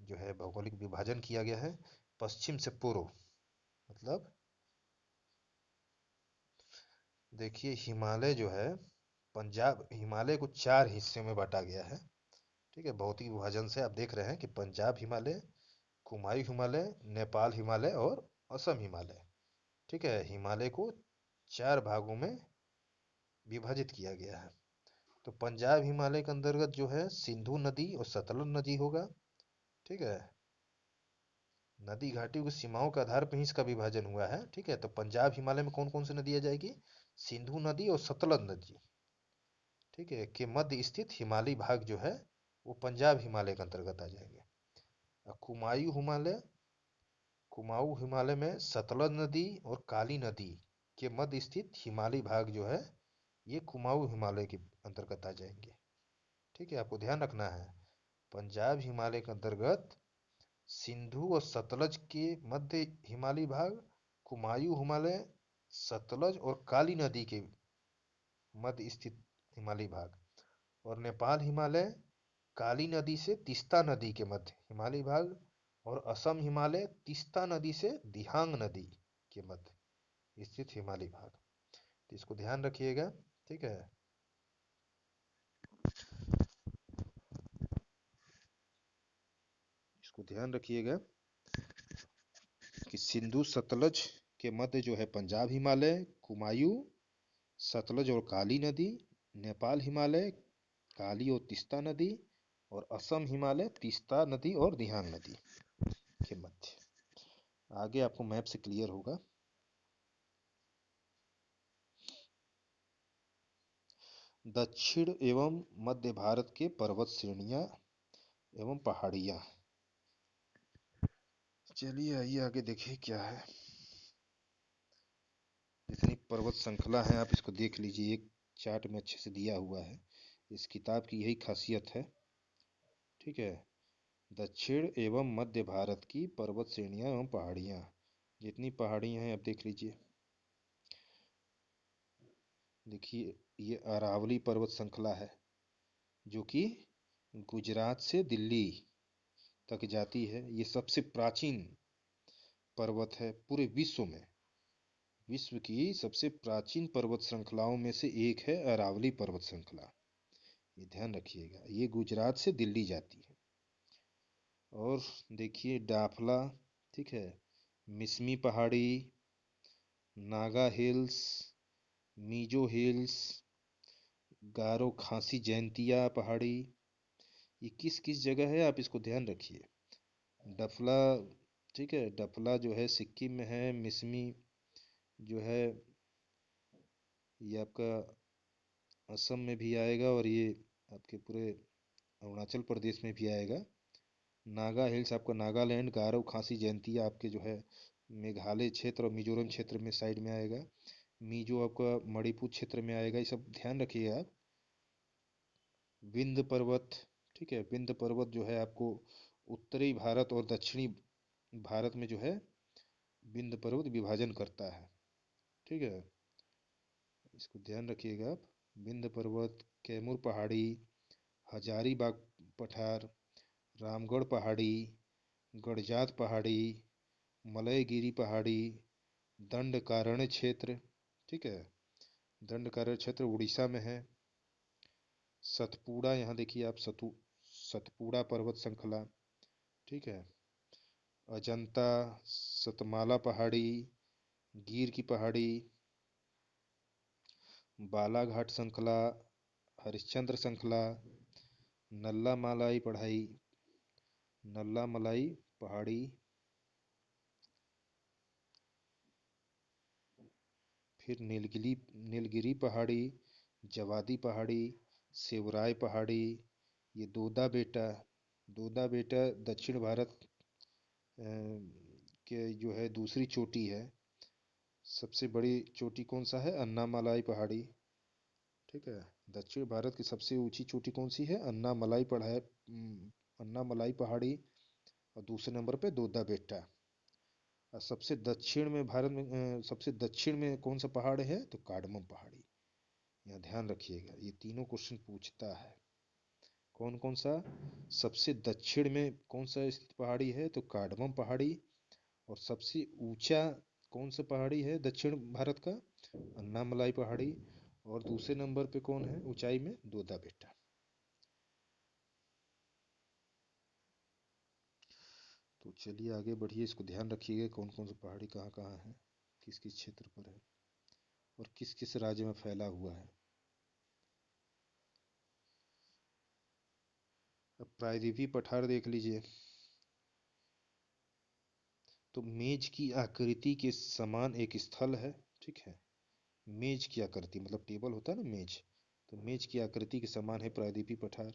जो है भौगोलिक विभाजन किया गया है। पश्चिम से पूर्व, मतलब देखिए हिमालय जो है, पंजाब हिमालय को 4 हिस्से में बांटा गया है। ठीक है, भौतिक विभाजन से आप देख रहे हैं कि पंजाब हिमालय, कुमायूं हिमालय, नेपाल हिमालय और असम हिमालय। ठीक है, हिमालय को 4 भागों में विभाजित किया गया है। तो पंजाब हिमालय के अंतर्गत जो है सिंधु नदी और सतलज नदी होगा। ठीक है, नदी घाटियों की सीमाओं के आधार पर ही इसका विभाजन हुआ है। ठीक है, तो पंजाब हिमालय में कौन कौन सी नदी आ जाएगी? सिंधु नदी और सतलज नदी। ठीक है, के मध्य स्थित हिमालयी भाग जो है वो पंजाब हिमालय के अंतर्गत आ जाएंगे। और कुमाऊं हिमालय में सतलज नदी और काली नदी के मध्य स्थित हिमालयी भाग जो है ये कुमाऊं हिमालय के अंतर्गत आ जाएंगे। ठीक है, आपको ध्यान रखना है, पंजाब हिमालय के अंतर्गत सिंधु और सतलज के मध्य हिमालयी भाग, कुमायूं हिमालय, सतलज और काली नदी के मध्य स्थित हिमालयी भाग, और नेपाल हिमालय काली नदी से तीस्ता नदी के मध्य हिमालयी भाग, और असम हिमालय तीस्ता नदी से दिहांग नदी के मध्य स्थित हिमालयी भाग। तो इसको ध्यान रखिएगा। ठीक है, इसको ध्यान रखिएगा कि सिंधु सतलज के मध्य जो है पंजाब हिमालय, कुमायूं, सतलज और काली नदी, नेपाल हिमालय काली और तीस्ता नदी, और असम हिमालय तीस्ता नदी और दिहांग नदी के मध्य। आगे आपको मैप से क्लियर होगा। दक्षिण एवं मध्य भारत के पर्वत श्रेणियां एवं पहाड़ियां। चलिए आइए आगे देखिए क्या है। जितनी पर्वत श्रृंखला है आप इसको देख लीजिए, एक चार्ट में अच्छे से दिया हुआ है। इस किताब की यही खासियत है। ठीक है, दक्षिण एवं मध्य भारत की पर्वत श्रेणियां एवं पहाड़ियां, जितनी पहाड़ियां हैं आप देख लीजिए। देखिए ये अरावली पर्वत श्रृंखला है जो कि गुजरात से दिल्ली तक जाती है। ये सबसे प्राचीन पर्वत है पूरे विश्व में। विश्व की सबसे प्राचीन पर्वत श्रृंखलाओं में से एक है अरावली पर्वत श्रृंखला। ये ध्यान रखिएगा, ये गुजरात से दिल्ली जाती है। और देखिए डाफला, ठीक है, मिसमी पहाड़ी, नागा हिल्स, मीजो हिल्स, गारो खासी जयंतिया पहाड़ी, ये किस किस जगह है आप इसको ध्यान रखिए। डफला, ठीक है, डफला जो है सिक्किम में है, मिसमी जो है ये आपका असम में भी आएगा, और ये आपके पूरे अरुणाचल प्रदेश में भी आएगा। नागा हिल्स आपका नागालैंड, गारो खासी जयंतिया आपके जो है मेघालय क्षेत्र और मिजोरम क्षेत्र में साइड में आएगा। मीजो आपका मणिपुर क्षेत्र में आएगा। ये सब ध्यान रखिए आप। विंध्य पर्वत, ठीक है, विंध्य पर्वत जो है आपको उत्तरी भारत और दक्षिणी भारत में जो है विंध्य पर्वत विभाजन करता है। ठीक है, इसको ध्यान रखिएगा आप। विंध्य पर्वत, कैमूर पहाड़ी, हजारीबाग पठार, रामगढ़ पहाड़ी, गड़जात पहाड़ी, मलयगिरी पहाड़ी, दंडकारण्य क्षेत्र, ठीक है, दंडकारण्य क्षेत्र उड़ीसा में है। सतपुड़ा, यहाँ देखिए आप सतपुड़ा पर्वत श्रृंखला, ठीक है। अजंता, सतमाला पहाड़ी, गिर की पहाड़ी, बालाघाट श्रृंखला, हरिश्चंद्र श्रृंखला, नल्ला मलाई पढ़ाई, नल्ला मलाई पहाड़ी, फिर नीलगिरी पहाड़ी, जवादी पहाड़ी, सेवराय पहाड़ी, ये दोदा बेटा दक्षिण भारत के जो है दूसरी चोटी है। सबसे बड़ी चोटी कौन सा है? अन्नामलाई पहाड़ी, ठीक है। दक्षिण भारत की सबसे ऊंची चोटी कौन सी है? अन्नामलाई पहाड़ी। और दूसरे नंबर पे दोदा बेटा। और सबसे दक्षिण में भारत में सबसे दक्षिण में कौन सा पहाड़ है? तो कार्डमम पहाड़ी। यहाँ ध्यान रखिएगा, ये तीनों क्वेश्चन पूछता है। कौन कौन सा? सबसे दक्षिण में कौन सा स्थित पहाड़ी है? तो कार्डमम पहाड़ी। और सबसे ऊंचा कौन सा पहाड़ी है दक्षिण भारत का? अन्नामलाई पहाड़ी। और दूसरे नंबर पे कौन है ऊंचाई में? दोदा बेटा। तो चलिए आगे बढ़िए, इसको ध्यान रखिएगा कौन कौन सा पहाड़ी कहाँ कहाँ है, किस किस क्षेत्र पर है और किस किस राज्य में फैला हुआ है। अब प्रायद्वीपीय पठार देख लीजिए। तो मेज की आकृति के समान एक स्थल है, ठीक है। मेज की आकृति मतलब टेबल होता है ना, मेज। तो मेज की आकृति के समान है प्रायद्वीपीय पठार,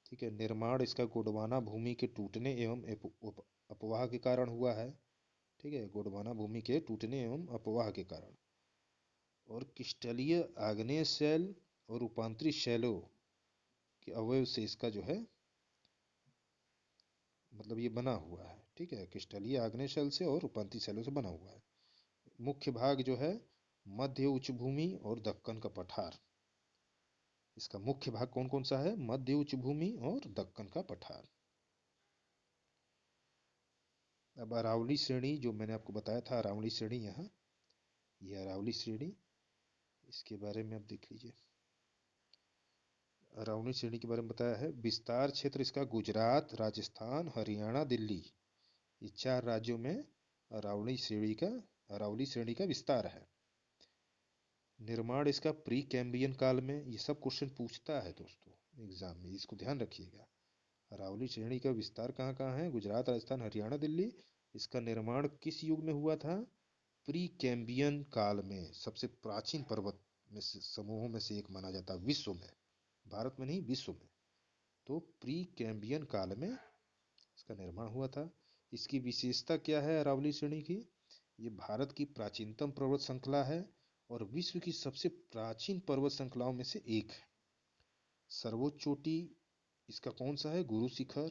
ठीक है। निर्माण इसका गोंडवाना भूमि के टूटने एवं अपवाह के कारण हुआ है, ठीक है। गोंडवाना भूमि के टूटने एवं अपवाह के कारण। और क्रिस्टलीय आग्नेय शैल और रूपांतरित शैलों के अवयव से इसका जो है मतलब ये बना हुआ है, ठीक है। क्रिस्टलीय आग्नेय शैल से और रूपांतरित शैलों से बना हुआ है। मुख्य भाग जो है मध्य उच्च भूमि और दक्कन का पठार। इसका मुख्य भाग कौन कौन सा है? मध्य उच्च भूमि और दक्कन का पठार। अब अरावली श्रेणी जो मैंने आपको बताया था, अरावली श्रेणी, यहाँ ये अरावली श्रेणी, इसके बारे में आप देख लीजिए। अरावली श्रेणी के बारे में बताया है। विस्तार क्षेत्र इसका गुजरात, राजस्थान, हरियाणा, दिल्ली, ये 4 राज्यों में अरावली श्रेणी का विस्तार है। निर्माण इसका प्री कैम्बियन काल में, ये सब क्वेश्चन पूछता है दोस्तों एग्जाम में, इसको ध्यान रखिएगा। अरावली श्रेणी का विस्तार कहाँ कहाँ है? गुजरात, राजस्थान, हरियाणा, दिल्ली। इसका निर्माण किस युग में हुआ था? प्री कैम्बियन काल में। सबसे प्राचीन पर्वत में से समूहों में से एक माना जाता है विश्व में, भारत में नहीं विश्व में। तो प्री कैम्बियन काल में इसका निर्माण हुआ था। इसकी विशेषता क्या है अरावली श्रेणी की? ये भारत की प्राचीनतम पर्वत श्रृंखला है और विश्व की सबसे प्राचीन पर्वत श्रृंखलाओं में से एक है। सर्वोच्च चोटी इसका कौन सा है? गुरु शिखर।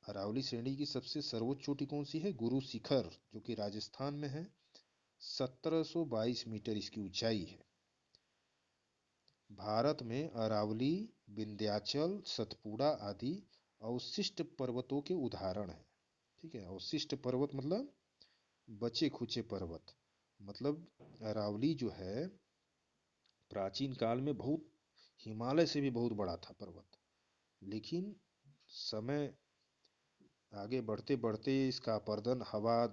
अरावली श्रेणी की सबसे सर्वोच्च चोटी कौन सी है? गुरु शिखर, जो कि राजस्थान में है। 1722 मीटर इसकी ऊंचाई है। भारत में अरावली, विंध्याचल, सतपुड़ा आदि अवशिष्ट पर्वतों के उदाहरण हैं, ठीक है। अवशिष्ट पर्वत मतलब बचे खुचे पर्वत। मतलब अरावली जो है प्राचीन काल में बहुत हिमालय से भी बहुत बड़ा था पर्वत, लेकिन समय आगे बढ़ते बढ़ते इसका अपर्दन हवा,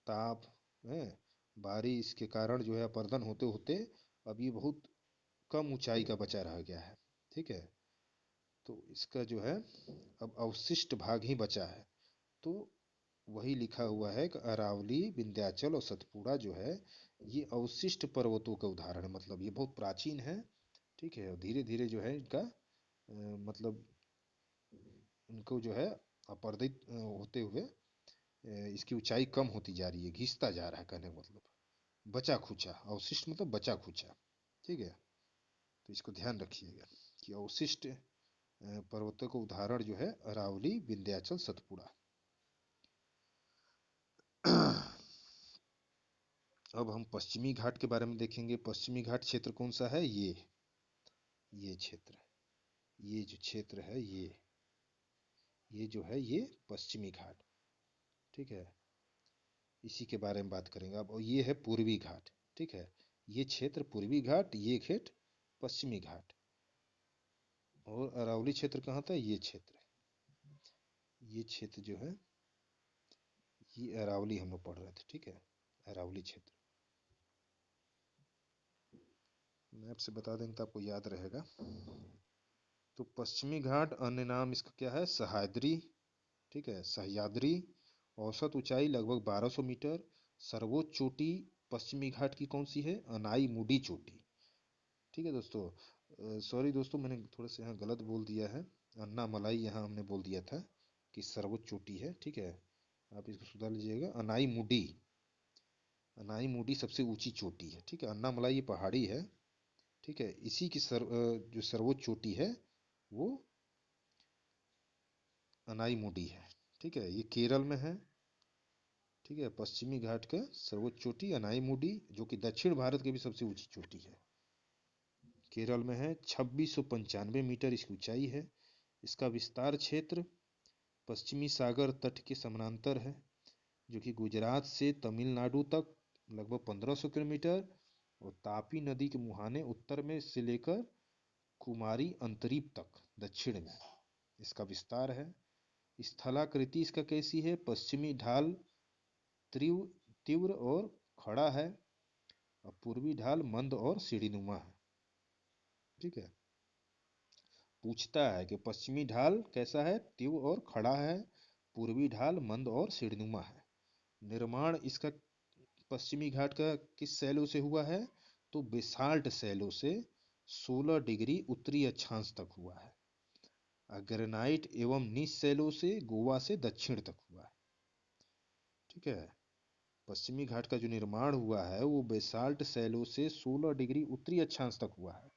ताप है, बारिश के कारण जो है अपर्दन होते होते अब ये बहुत कम ऊंचाई का बचा रह गया है, ठीक है। तो इसका जो है अब अवशिष्ट भाग ही बचा है। तो वही लिखा हुआ है कि अरावली, विंध्याचल और सतपुड़ा जो है ये अवशिष्ट पर्वतों का उदाहरण है। मतलब ये बहुत प्राचीन है, ठीक है। और धीरे धीरे जो है इनका मतलब इनको जो है अपर्दित होते हुए इसकी ऊंचाई कम होती जा रही है, घिसता जा रहा है, कहने का मतलब बचा खुचा। अवशिष्ट मतलब बचा खुचा, ठीक है। तो इसको ध्यान रखिएगा कि अवशिष्ट पर्वतों का उदाहरण जो है अरावली, विंध्याचल, सतपुड़ा। अब हम पश्चिमी घाट के बारे में देखेंगे। पश्चिमी घाट क्षेत्र कौन सा है? ये क्षेत्र, ये जो क्षेत्र है ये जो है ये पश्चिमी घाट, ठीक है, इसी के बारे में बात करेंगे अब। और ये है पूर्वी घाट, ठीक है, ये क्षेत्र पूर्वी घाट, ये क्षेत्र पश्चिमी घाट। और अरावली क्षेत्र कहाँ था, ये क्षेत्र, ये क्षेत्र जो है ये अरावली हम लोग पढ़ रहे थे, ठीक है, अरावली क्षेत्र। मैप से बता देंगे तो आपको याद रहेगा। तो पश्चिमी घाट अन्य नाम इसका क्या है, सह्याद्री, ठीक है, सह्याद्री। औसत ऊंचाई लगभग 1200 मीटर। सर्वोच्च चोटी पश्चिमी घाट की कौन सी है, अनाई चोटी, ठीक है दोस्तों। सॉरी दोस्तों, मैंने थोड़ा सा यहाँ गलत बोल दिया है, अन्नामलाई यहाँ हमने बोल दिया था कि सर्वोच्च चोटी है, ठीक है, आप इसको सुधार लीजिएगा। अनाई मुडी सबसे ऊंची चोटी है, ठीक है, अन्नामलाई ये पहाड़ी है, ठीक है, इसी की जो सर्वोच्च चोटी है वो अनाईमुडी है, ठीक है, ये केरल में है, ठीक है। पश्चिमी घाट का सर्वोच्च चोटी अनाईमुडी, जो कि दक्षिण भारत की भी सबसे ऊंची चोटी है, केरल में है। 2695 मीटर इसकी ऊंचाई है। इसका विस्तार क्षेत्र पश्चिमी सागर तट के समानांतर है, जो कि गुजरात से तमिलनाडु तक लगभग 1500 किलोमीटर, और तापी नदी के मुहाने उत्तर में से लेकर कुमारी अंतरीप तक दक्षिण में इसका विस्तार है। स्थलाकृति इसका कैसी है, पश्चिमी ढाल तीव्र तीव्र और खड़ा है, और पूर्वी ढाल मंद और सीढ़ीनुमा है, ठीक है। पूछता है कि पश्चिमी ढाल कैसा है, तीव्र और खड़ा है, पूर्वी ढाल मंद और सीढ़ीनुमा है। निर्माण इसका पश्चिमी घाट का किस शैलों से हुआ है, तो बेसाल्ट शैलों से 16 डिग्री उत्तरी अक्षांश तक हुआ है। ग्रेनाइट एवं नीच शैलों से गोवा से दक्षिण तक हुआ है, ठीक है। पश्चिमी घाट का जो निर्माण हुआ है वो बेसाल्ट शैलों से 16 डिग्री उत्तरी अक्षांश तक हुआ है,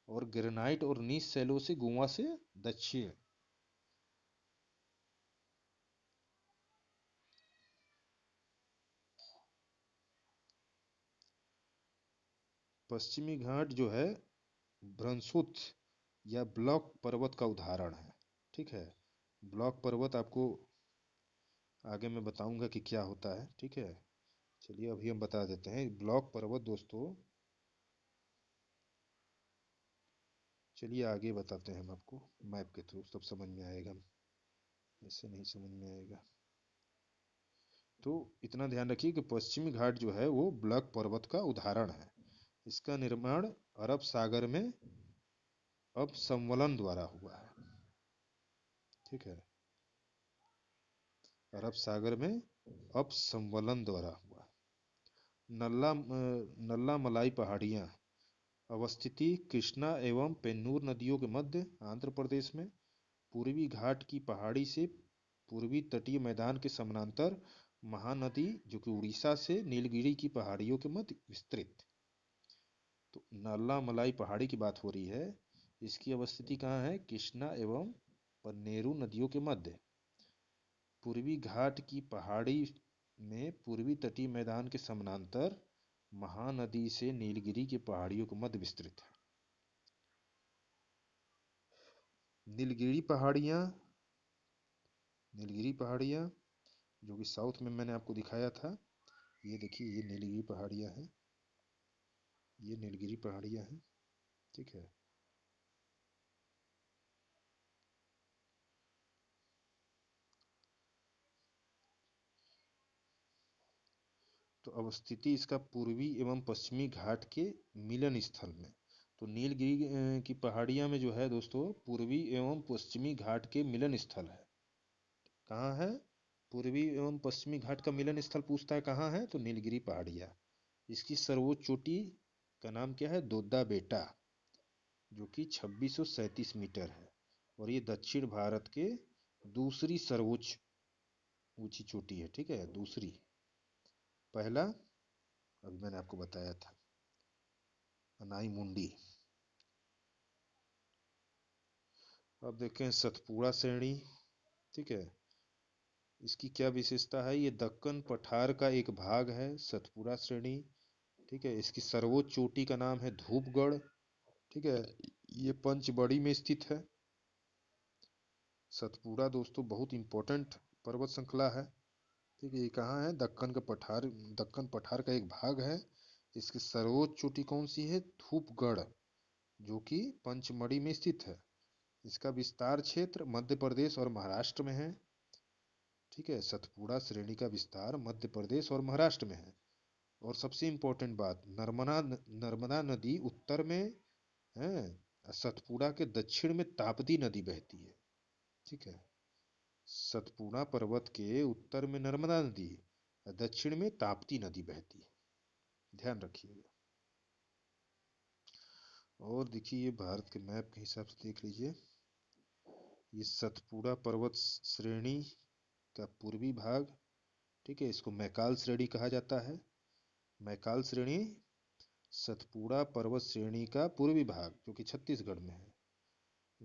और ग्रेनाइट और नीच शैलों से गोवा से दक्षिण। पश्चिमी घाट जो है ब्रंसुत या ब्लॉक पर्वत का उदाहरण है, ठीक है। ब्लॉक पर्वत आपको आगे मैं बताऊंगा कि क्या होता है, ठीक है। चलिए अभी हम बता देते हैं ब्लॉक पर्वत दोस्तों। चलिए आगे बताते हैं हम आपको मैप के थ्रू, तब समझ में आएगा, ऐसे नहीं समझ में आएगा। तो इतना ध्यान रखिए कि पश्चिमी घाट जो है वो ब्लॉक पर्वत का उदाहरण है। इसका निर्माण अरब सागर में अपसंवलन द्वारा हुआ है, ठीक है, अरब सागर में अपसंवलन द्वारा हुआ। नल्ला मलाई पहाड़ियाँ अवस्थिति कृष्णा एवं पेन्नूर नदियों के मध्य आंध्र प्रदेश में। पूर्वी घाट की पहाड़ी से पूर्वी तटीय मैदान के समानांतर महानदी, जो कि उड़ीसा से नीलगिरी की पहाड़ियों के मध्य विस्तृत। तो नल्ला मलाई पहाड़ी की बात हो रही है, इसकी अवस्थिति कहाँ है, कृष्णा एवं पन्नेरू नदियों के मध्य। पूर्वी घाट की पहाड़ी में पूर्वी तटीय मैदान के समानांतर महानदी से नीलगिरी की पहाड़ियों के मध्य विस्तृत है। नीलगिरी पहाड़ियाँ, नीलगिरी पहाड़ियाँ जो कि साउथ में मैंने आपको दिखाया था, ये देखिए ये नीलगिरी पहाड़ियाँ हैं, ये नीलगिरी पहाड़ियाँ हैं, ठीक है। तो अवस्थिति इसका पूर्वी एवं पश्चिमी घाट के मिलन स्थल में। तो नीलगिरी की पहाड़ियाँ में जो है दोस्तों पूर्वी एवं पश्चिमी घाट के मिलन स्थल है। कहाँ है, पूर्वी एवं पश्चिमी घाट का मिलन स्थल पूछता है कहाँ है, तो नीलगिरी पहाड़ियाँ। इसकी सर्वोच्च चोटी का नाम क्या है, दोद्दा बेटा, जो कि 2637 मीटर है, और ये दक्षिण भारत के दूसरी सर्वोच्च ऊंची चोटी है, ठीक है, दूसरी। पहला अभी मैंने आपको बताया था अनाई मुंडी। अब देखें सतपुड़ा श्रेणी, ठीक है, इसकी क्या विशेषता है, ये दक्कन पठार का एक भाग है सतपुड़ा श्रेणी, ठीक है। इसकी सर्वोच्च चोटी का नाम है धूपगढ़, ठीक है, ये पंचबड़ी में स्थित है। सतपुड़ा दोस्तों बहुत इंपॉर्टेंट पर्वत श्रृंखला है। ठीक है, ये कहाँ है? दक्कन पठार का एक भाग है। इसकी सर्वोच्च चोटी कौन सी है? धूपगढ़, जो कि पंचमढ़ी में स्थित है। इसका विस्तार क्षेत्र मध्य प्रदेश और महाराष्ट्र में है। ठीक है, सतपुड़ा श्रेणी का विस्तार मध्य प्रदेश और महाराष्ट्र में है। और सबसे इंपॉर्टेंट बात, नर्मदा नदी उत्तर में है, सतपुड़ा के दक्षिण में ताप्ती नदी बहती है। ठीक है, सतपुड़ा पर्वत के उत्तर में नर्मदा नदी, दक्षिण में ताप्ती नदी बहती है। ध्यान रखिएगा। और देखिए, ये भारत के मैप के हिसाब से देख लीजिए, ये सतपुड़ा पर्वत श्रेणी का पूर्वी भाग, ठीक है, इसको मैकाल श्रेणी कहा जाता है। मैकाल श्रेणी सतपुड़ा पर्वत श्रेणी का पूर्वी भाग, जो कि छत्तीसगढ़ में है।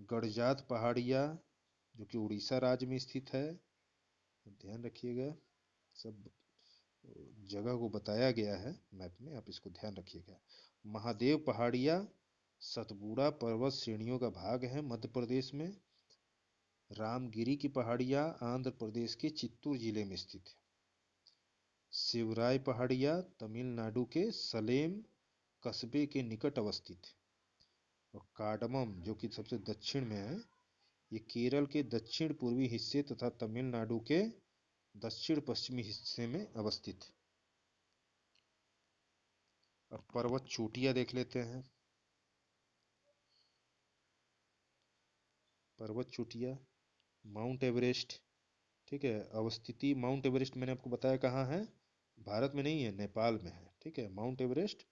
गड़जात पहाड़िया, जो कि उड़ीसा राज्य में स्थित है। ध्यान रखिएगा, सब जगह को बताया गया है मैप में, आप इसको ध्यान रखिएगा। महादेव पहाड़िया सतपुड़ा पर्वत श्रेणियों का भाग है मध्य प्रदेश में। रामगिरी की पहाड़िया आंध्र प्रदेश के चित्तूर जिले में स्थित है। शिवराय पहाड़िया तमिलनाडु के सलेम कस्बे के निकट अवस्थित है। और कार्डमम, जो कि सबसे दक्षिण में है, ये केरल के दक्षिण पूर्वी हिस्से तथा तमिलनाडु के दक्षिण पश्चिमी हिस्से में अवस्थित है। अब पर्वत चोटियां देख लेते हैं। पर्वत चोटियां, माउंट एवरेस्ट। ठीक है, अवस्थिति माउंट एवरेस्ट मैंने आपको बताया कहाँ है, भारत में नहीं है, नेपाल में है। ठीक है, माउंट एवरेस्ट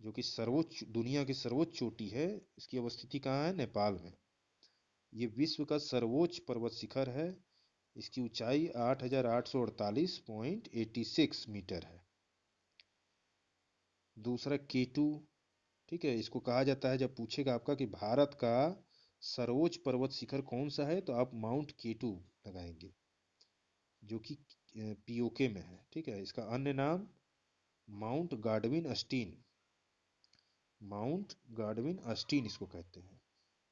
जो कि सर्वोच्च, दुनिया की सर्वोच्च चोटी है, इसकी अवस्थिति कहाँ है? नेपाल में। ये विश्व का सर्वोच्च पर्वत शिखर है। इसकी ऊंचाई 8,848.86 मीटर है। दूसरा केटू। ठीक है, इसको कहा जाता है, जब पूछेगा आपका कि भारत का सर्वोच्च पर्वत शिखर कौन सा है, तो आप माउंट केटू लगाएंगे, जो कि पीओके में है। ठीक है, इसका अन्य नाम माउंट गाडविन अस्टीन, माउंट गाडविन अस्टीन इसको कहते हैं।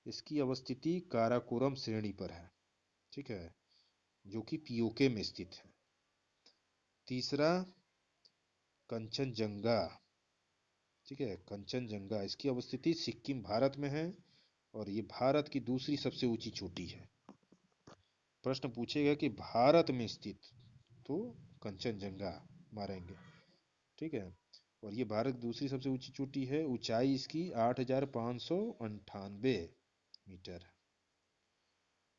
इसकी अवस्थिति काराकोरम श्रेणी पर है। ठीक है, जो कि पीओके में स्थित है। तीसरा कंचनजंगा। ठीक है, कंचनजंगा, इसकी अवस्थिति सिक्किम भारत में है, और ये भारत की दूसरी सबसे ऊंची चोटी है। प्रश्न पूछेगा कि भारत में स्थित, तो कंचनजंगा मारेंगे। ठीक है, और ये भारत की दूसरी सबसे ऊंची चोटी है। ऊंचाई इसकी 8,598 मीटर।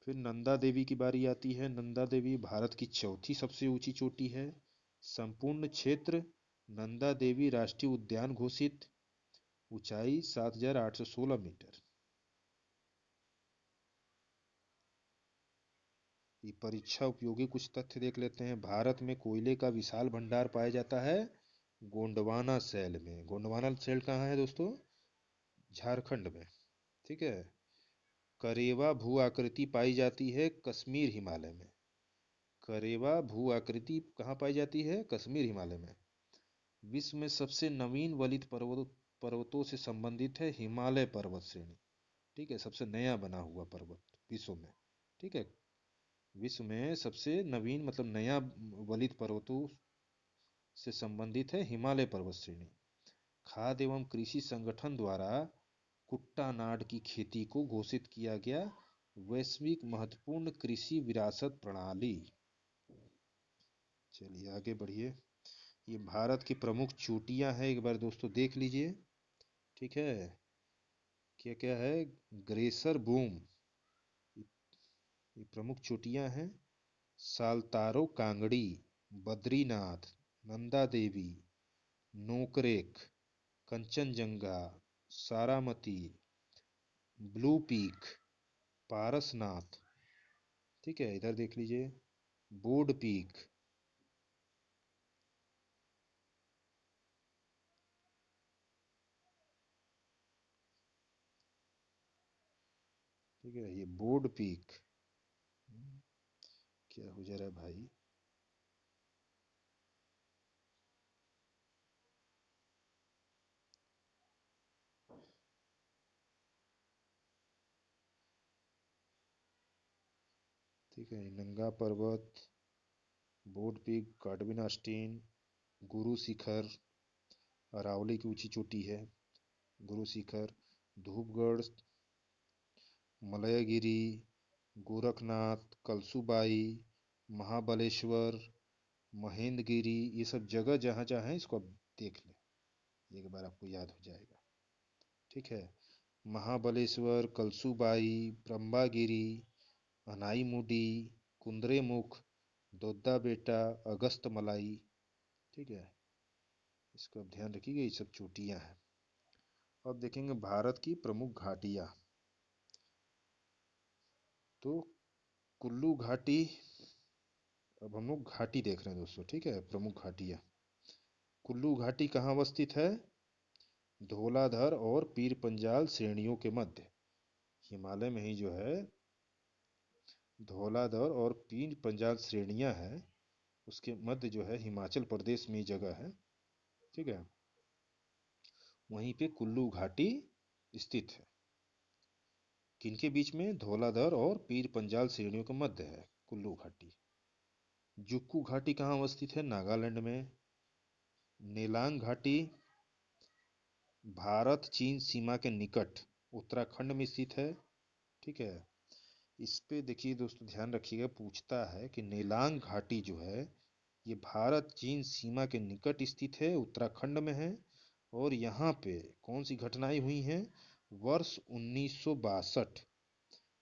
फिर नंदा देवी की बारी आती है। नंदा देवी भारत की चौथी सबसे ऊंची चोटी है। संपूर्ण क्षेत्र नंदा देवी राष्ट्रीय उद्यान घोषित। ऊंचाई 7,816 मीटर। ये परीक्षा उपयोगी कुछ तथ्य देख लेते हैं। भारत में कोयले का विशाल भंडार पाया जाता है गोंडवाना सेल में। गोंडवाना सेल कहाँ है दोस्तों? झारखंड में। ठीक है, करेवा भू आकृति पाई जाती है कश्मीर हिमालय में। करेवा भू आकृति कहाँ पाई जाती है? कश्मीर हिमालय में। विश्व में सबसे नवीन वलित पर्वतों से संबंधित है हिमालय पर्वत श्रेणी। ठीक है, सबसे नया बना हुआ पर्वत विश्व में। ठीक है, विश्व में सबसे नवीन मतलब नया वलित पर्वतों से संबंधित है हिमालय पर्वत श्रेणी। खाद्य एवं कृषि संगठन द्वारा कुट्टानाड की खेती को घोषित किया गया वैश्विक महत्वपूर्ण कृषि विरासत प्रणाली। चलिए आगे बढ़िए। ये भारत की प्रमुख चोटियां हैं, एक बार दोस्तों देख लीजिए। ठीक है, क्या क्या है? ग्रेसर बूम, ये प्रमुख चोटियां हैं। सालतारो कांगड़ी, बद्रीनाथ, नंदा देवी, नोकरेक, कंचनजंगा, सारामती, ब्लू पीक, पारसनाथ। ठीक है, इधर देख लीजिए, बोर्ड पीक। ठीक है, ये बोर्ड पीक। क्या हो जा रहा है भाई? ठीक है, नंगा पर्वत, boat peak, कार्डविन Austin, Guru Shikhar, Aravalli की ऊंची चोटी है, गुरु शिखर, धूपगढ़, मलयगिरी, गोरखनाथ, कलसूबाई, महाबलेश्वर, महेंद्रगिरी, ये सब जगह जहाँ जहाँ है इसको आप देख लें, एक बार आपको याद हो जाएगा। ठीक है, महाबलेश्वर, कलसूबाई, ब्रह्मागिरी, अनाईमुडी, कुंद्रेमुख, दोद्दा बेटा, अगस्त मलाई। ठीक है, इसको आप ध्यान रखिएगा, ये सब चोटियाँ हैं। अब देखेंगे भारत की प्रमुख घाटियाँ। तो कुल्लू घाटी, अब हम लोग घाटी देख रहे हैं दोस्तों। ठीक है, प्रमुख घाटियाँ। कुल्लू घाटी कहाँ अवस्थित है? धौलाधर और पीर पंजाल श्रेणियों के मध्य, हिमालय में ही जो है धौलाधर और पीर पंजाल श्रेणियां हैं, उसके मध्य जो है हिमाचल प्रदेश में जगह है। ठीक है, वहीं पे कुल्लू घाटी स्थित है। किनके बीच में? धौलाधर और पीर पंजाल श्रेणियों के मध्य है कुल्लू घाटी। जुक्कू घाटी कहाँ अवस्थित है? नागालैंड में। नेलांग घाटी भारत चीन सीमा के निकट उत्तराखंड में स्थित है। ठीक है, इस पे देखिए दोस्तों, ध्यान रखिएगा, पूछता है कि नेलांग घाटी जो है ये भारत चीन सीमा के निकट स्थित है, उत्तराखंड में है। और यहाँ पे कौन सी घटनाएं हुई हैं? वर्ष 1962,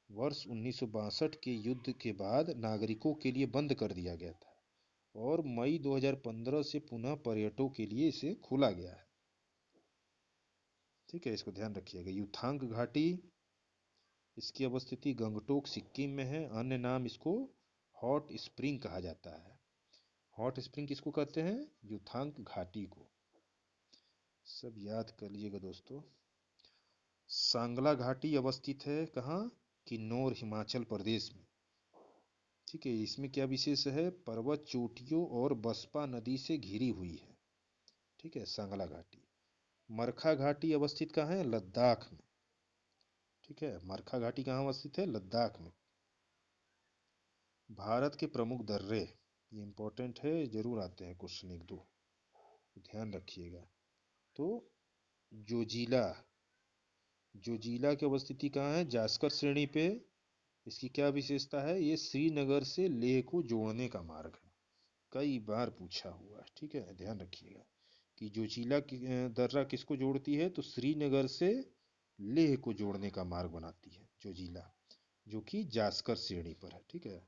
वर्ष 1962 के युद्ध के बाद नागरिकों के लिए बंद कर दिया गया था और मई 2015 से पुनः पर्यटकों के लिए इसे खोला गया है। ठीक है, इसको ध्यान रखिएगा। युथांग घाटी, इसकी अवस्थिति गंगटोक सिक्किम में है। अन्य नाम इसको हॉट स्प्रिंग कहा जाता है। हॉट स्प्रिंग किसको कहते हैं? युथांग घाटी को। सब याद कर लीजिएगा दोस्तों। सांगला घाटी अवस्थित है कहाँ? किन्नौर, हिमाचल प्रदेश में। ठीक है, इसमें क्या विशेष है? पर्वत चोटियों और बसपा नदी से घिरी हुई है। ठीक है, सांगला घाटी। मरखा घाटी अवस्थित कहाँ है? लद्दाख में। ठीक है, मरखा घाटी कहाँ अवस्थित है? लद्दाख में। भारत के प्रमुख दर्रे, ये इंपॉर्टेंट है, जरूर आते हैं क्वेश्चन एक दो, ध्यान रखिएगा। तो जोजिला, जोजिला की अवस्थिति कहाँ है? जास्कर श्रेणी पे। इसकी क्या विशेषता है? ये श्रीनगर से लेह को जोड़ने का मार्ग है, कई बार पूछा हुआ है। ठीक है, ध्यान रखिएगा कि जोजिला की दर्रा किसको जोड़ती है? तो श्रीनगर से लेह को जोड़ने का मार्ग बनाती है जोजिला, जो कि जास्कर श्रेणी पर है। ठीक है,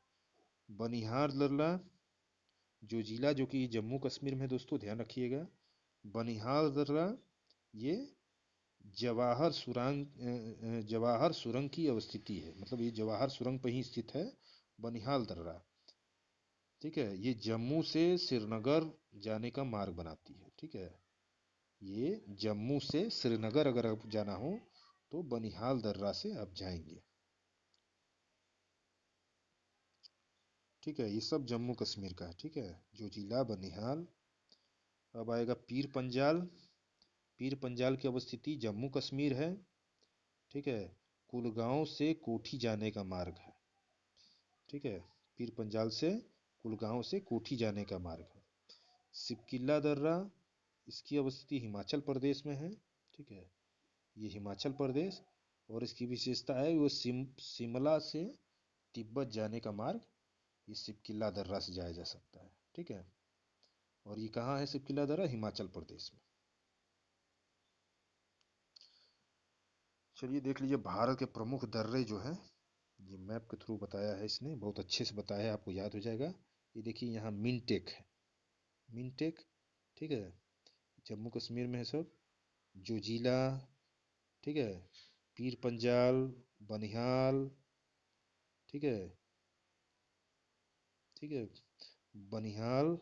बनिहार दर्रा, जोजिला जो कि जम्मू कश्मीर में, दोस्तों ध्यान रखिएगा। बनिहाल दर्रा ये जवाहर सुरंग की अवस्थिति है, मतलब ये जवाहर सुरंग पर ही स्थित है बनिहाल दर्रा। ठीक है, ये जम्मू से श्रीनगर जाने का मार्ग बनाती है। ठीक है, ये जम्मू से श्रीनगर अगर आप जाना हो तो बनिहाल दर्रा से आप जाएंगे। ठीक है, ये सब जम्मू कश्मीर का है। ठीक है, जो जिला बनिहाल। अब आएगा पीर पंजाल। पीर पंजाल की अवस्थिति जम्मू कश्मीर है। ठीक है, कुलगांव से कोठी जाने का मार्ग है। ठीक है, पीर पंजाल से कुलगांव से कोठी जाने का मार्ग है। सिपकिल्ला दर्रा, इसकी अवस्थिति हिमाचल प्रदेश में है। ठीक है, ये हिमाचल प्रदेश, और इसकी विशेषता है वो शिमला से तिब्बत जाने का मार्ग इस सिपकिल्ला दर्रा से जाया जा सकता है। ठीक है, और ये कहाँ है सिपकिल्ला दर्रा? हिमाचल प्रदेश में। चलिए देख लीजिए भारत के प्रमुख दर्रे जो हैं, ये मैप के थ्रू बताया है इसने, बहुत अच्छे से बताया है, आपको याद हो जाएगा। ये देखिए यहाँ मिनटेक है, मिनटेक। ठीक है, जम्मू कश्मीर में है सब। जोजिला, ठीक है, पीर पंजाल, बनिहाल। ठीक है, ठीक है, बनिहाल।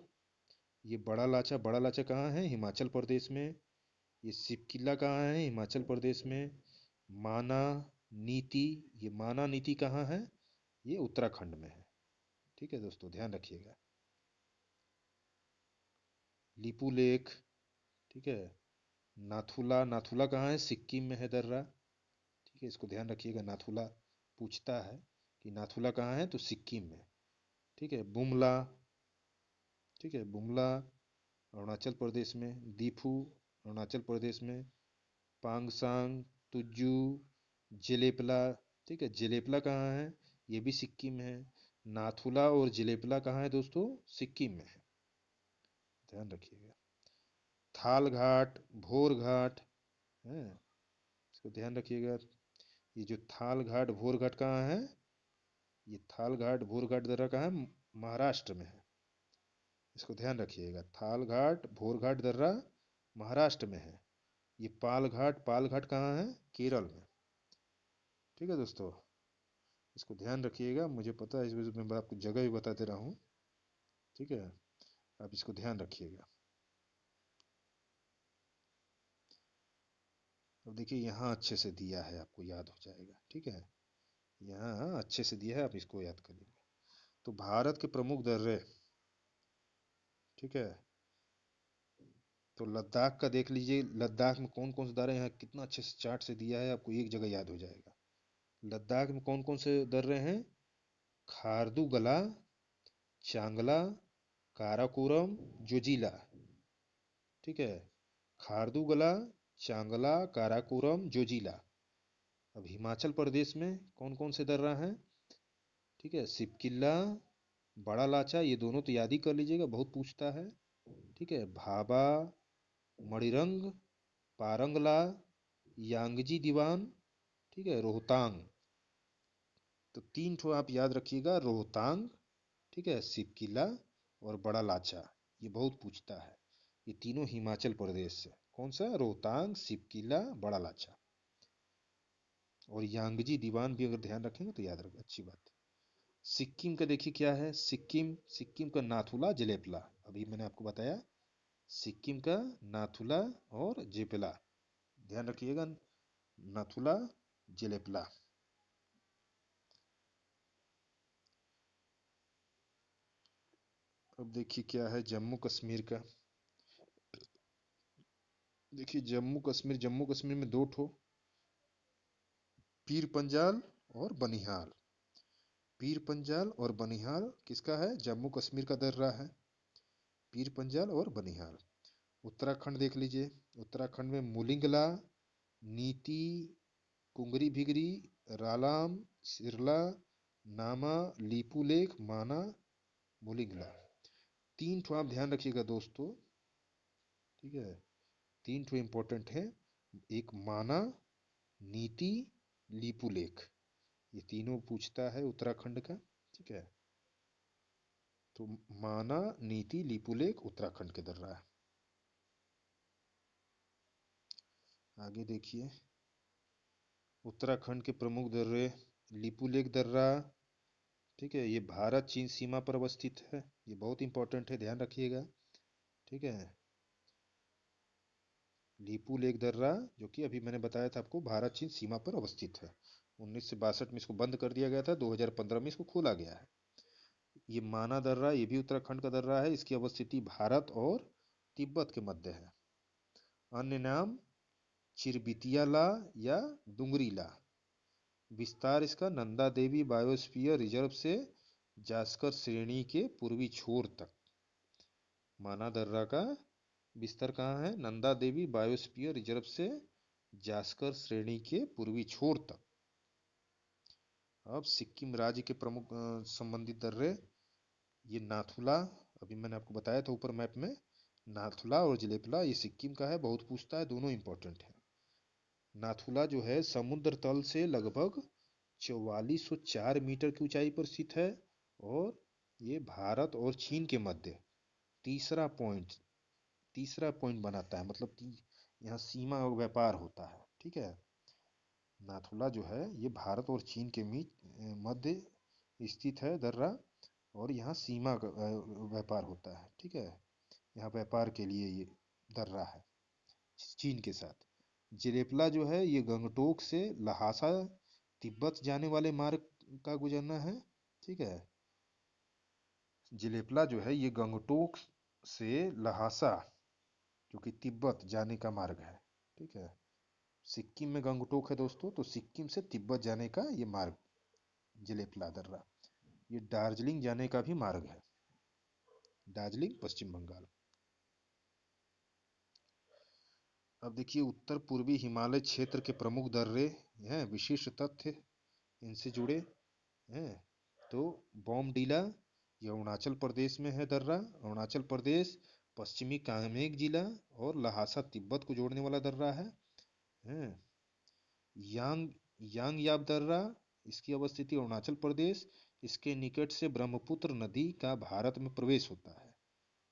ये बड़ा लाचा कहाँ है? हिमाचल प्रदेश में। ये सिपकिला कहाँ है? हिमाचल प्रदेश में। माना नीति, ये माना नीति कहाँ है? ये उत्तराखंड में है। ठीक है दोस्तों, ध्यान रखिएगा। लिपू लेक, ठीक है। नाथुला, नाथुला कहाँ है? सिक्किम में है दर्रा। ठीक है, इसको ध्यान रखिएगा, नाथुला पूछता है। कि नाथुला कहाँ है, तो सिक्किम में। ठीक है, बुमला, ठीक है, बुमला अरुणाचल प्रदेश में, दीफू अरुणाचल प्रदेश में, पांगसांग, तुज्जू, जेलेपला, ठीक है, जेलेपला कहाँ है, ये भी सिक्किम है। नाथुला और जेलेपला कहाँ है दोस्तों, सिक्किम में है, ध्यान रखिएगा। थाल घाट, भोर घाट है, इसको ध्यान रखिएगा। ये जो थाल घाट भोर घाट कहाँ है, ये थाल घाट भोर घाट दर्रा कहाँ है, महाराष्ट्र में है, इसको ध्यान रखिएगा। थाल घाट भोर घाट दर्रा महाराष्ट्र में है। ये पाल घाट कहाँ है, केरल में। ठीक है दोस्तों, इसको ध्यान रखिएगा, मुझे पता है इस वजह से मैं आपको जगह भी बता दे रहा हूँ। ठीक है, आप इसको ध्यान रखिएगा। अब देखिए यहाँ अच्छे से दिया है, आपको याद हो जाएगा। ठीक है, यहाँ अच्छे से दिया है, आप इसको याद कर लीजिए। तो भारत के प्रमुख दर्रे, ठीक है, तो लद्दाख का देख लीजिए, लद्दाख में कौन कौन से दर्रे हैं, कितना अच्छे से चार्ट से दिया है, आपको एक जगह याद हो जाएगा। लद्दाख में कौन कौन से दर्रे हैं, खारदुगला, चांगला, काराकोरम, जोजिला। ठीक है, खारदुगला, चांगला, काराकोरम, जोजिला। अब हिमाचल प्रदेश में कौन कौन से दर्रा हैं, ठीक है, सिपकिल्ला, बड़ा लाचा, ये दोनों तो याद ही कर लीजिएगा, बहुत पूछता है। ठीक है, भाबा, मणिरंग, पारंगला, यांगजी दीवान, ठीक है, रोहतांग। तो तीन ठो आप याद रखिएगा, रोहतांग, ठीक है, सिपकिला और बड़ा लाचा, ये बहुत पूछता है। ये तीनों हिमाचल प्रदेश से, कौन सा, रोहतांग, सिपकिला, बड़ा लाचा। और यांगजी दीवान भी अगर ध्यान रखेंगे तो याद रखें, अच्छी बात है। सिक्किम का देखिए क्या है, सिक्किम, सिक्किम का नाथुला, जलेपला, अभी मैंने आपको बताया, सिक्किम का नाथुला और जेपेला, ध्यान रखिएगा, नाथुला, जेलेपला। अब देखिए क्या है जम्मू कश्मीर का, देखिए जम्मू कश्मीर में दो ठो, पीर पंजाल और बनिहाल। पीर पंजाल और बनिहाल किसका है, जम्मू कश्मीर का दर्रा है, पीर पंजाल और बनिहाल। उत्तराखंड देख लीजिए, उत्तराखंड में मुलिंगला, नीति, कुंगरी भिगरी, रालाम, सिरला, नामा, लीपुलेख, माना, मुलिंगला। तीन ठो आप ध्यान रखिएगा दोस्तों। ठीक है, तीन ठो इंपॉर्टेंट है, एक माना, नीति, लीपुलेख, ये तीनों पूछता है उत्तराखंड का। ठीक है, तो माना, नीति, लीपुलेख उत्तराखंड के दर्रा है। आगे देखिए, उत्तराखंड के प्रमुख दर्रे, लीपुलेख दर्रा, ठीक है, ये भारत चीन सीमा पर अवस्थित है, ये बहुत इंपॉर्टेंट है, ध्यान रखिएगा। ठीक है, लीपुलेख दर्रा, जो कि अभी मैंने बताया था आपको, भारत चीन सीमा पर अवस्थित है। 1962 में इसको बंद कर दिया गया था, 2015 में इसको खोला गया है। ये माना दर्रा, ये भी उत्तराखंड का दर्रा है, इसकी अवस्थिति भारत और तिब्बत के मध्य है। अन्य नाम चिरबितियाला या डुंगरीला। विस्तार इसका नंदा देवी बायोस्फीयर रिजर्व से जास्कर श्रेणी के पूर्वी छोर तक। माना दर्रा का विस्तार कहाँ है, नंदा देवी बायोस्फीयर रिजर्व से जास्कर श्रेणी के पूर्वी छोर तक। अब सिक्किम राज्य के प्रमुख संबंधित दर्रे, ये नाथुला, अभी मैंने आपको बताया था ऊपर मैप में, नाथुला और जलेपला, ये सिक्किम का है, बहुत पूछता है, दोनों इंपॉर्टेंट है। नाथुला जो है समुद्र तल से लगभग 4404 मीटर की ऊंचाई पर स्थित है, और ये भारत और चीन के मध्य तीसरा पॉइंट तीसरा पॉइंट बनाता है, मतलब यहाँ सीमा और व्यापार होता है। ठीक है, नाथुला जो है ये भारत और चीन के मध्य स्थित है दर्रा, और यहाँ सीमा का व्यापार होता है। ठीक है, यहाँ व्यापार के लिए ये दर्रा है चीन के साथ। जेलेपला जो है ये गंगटोक से लहासा तिब्बत जाने वाले मार्ग का गुजरना है। ठीक है, जेलेपला जो है ये गंगटोक से लहासा, जो कि तिब्बत जाने का मार्ग है। ठीक है, सिक्किम में गंगटोक है दोस्तों, तो सिक्किम से तिब्बत जाने का ये मार्ग जिलेपला दर्रा। ये दार्जिलिंग जाने का भी मार्ग है, दार्जिलिंग पश्चिम बंगाल। अब देखिए उत्तर पूर्वी हिमालय क्षेत्र के प्रमुख दर्रे हैं, विशिष्ट तथ्य इनसे जुड़े हैं। तो बॉमडीला ये अरुणाचल प्रदेश में है दर्रा, अरुणाचल प्रदेश, पश्चिमी कामेंग जिला और लहासा तिब्बत को जोड़ने वाला दर्रा है। हैं। यांग यांगयाप दर्रा, इसकी अवस्थिति अरुणाचल प्रदेश, इसके निकट से ब्रह्मपुत्र नदी का भारत में प्रवेश होता है।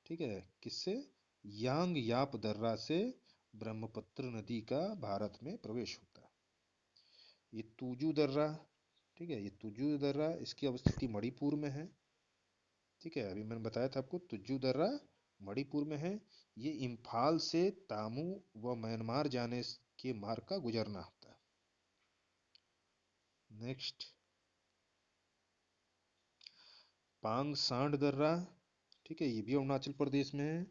ठीक है, किससे? यांगयाप दर्रा से ब्रह्मपुत्र नदी का भारत में प्रवेश होता है। ये तुजू दर्रा, ठीक है, ये तुजू दर्रा, इसकी अवस्थिति मणिपुर में है। ठीक है, अभी मैंने बताया था आपको तुजू दर्रा मणिपुर में है। ये इम्फाल से तामू व म्यांमार जाने के मार्ग का गुजरना होता है। नेक्स्ट, पांग सांड दर्रा, ठीक है, ये भी अरुणाचल प्रदेश में है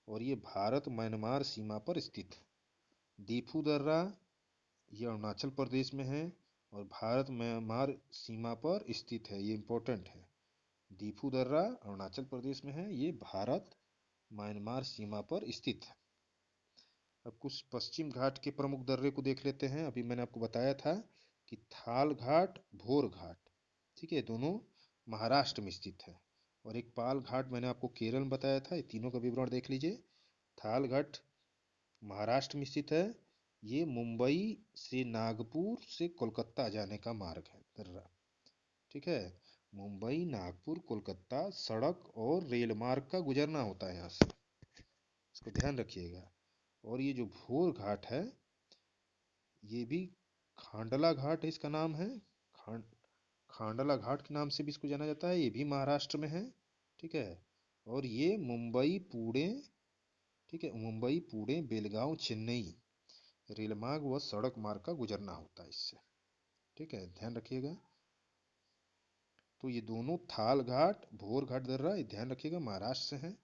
और ये भारत म्यांमार सीमा पर स्थित है। दीफू दर्रा, ये अरुणाचल प्रदेश में है और भारत म्यांमार सीमा पर स्थित है, ये इंपॉर्टेंट है। दीफू दर्रा अरुणाचल प्रदेश में है, ये भारत म्यांमार सीमा पर स्थित है। अब कुछ पश्चिम घाट के प्रमुख दर्रे को देख लेते हैं। अभी मैंने आपको बताया था कि थाल घाट, भोर घाट, ठीक है, दोनों महाराष्ट्र में स्थित है। और एक पाल घाट मैंने आपको केरल में बताया था। ये तीनों का विवरण देख लीजिए। थाल घाट महाराष्ट्र में स्थित है। ये मुंबई से नागपुर से कोलकाता जाने का मार्ग है दर्रा। ठीक है, मुंबई नागपुर कोलकाता सड़क और रेल मार्ग का गुजरना होता है यहाँ से, इसको ध्यान रखिएगा। और ये जो भोर घाट है, ये भी खांडला घाट है, इसका नाम है खांडला घाट के नाम से भी इसको जाना जाता है। ये भी महाराष्ट्र में है। ठीक है, और ये मुंबई पुणे, ठीक है, मुंबई पुणे बेलगांव चेन्नई रेलमार्ग व सड़क मार्ग का गुजरना होता है इससे। ठीक है, ध्यान रखिएगा। तो ये दोनों थाल घाट, भोर घाट दर्रा, ये ध्यान रखिएगा महाराष्ट्र से है।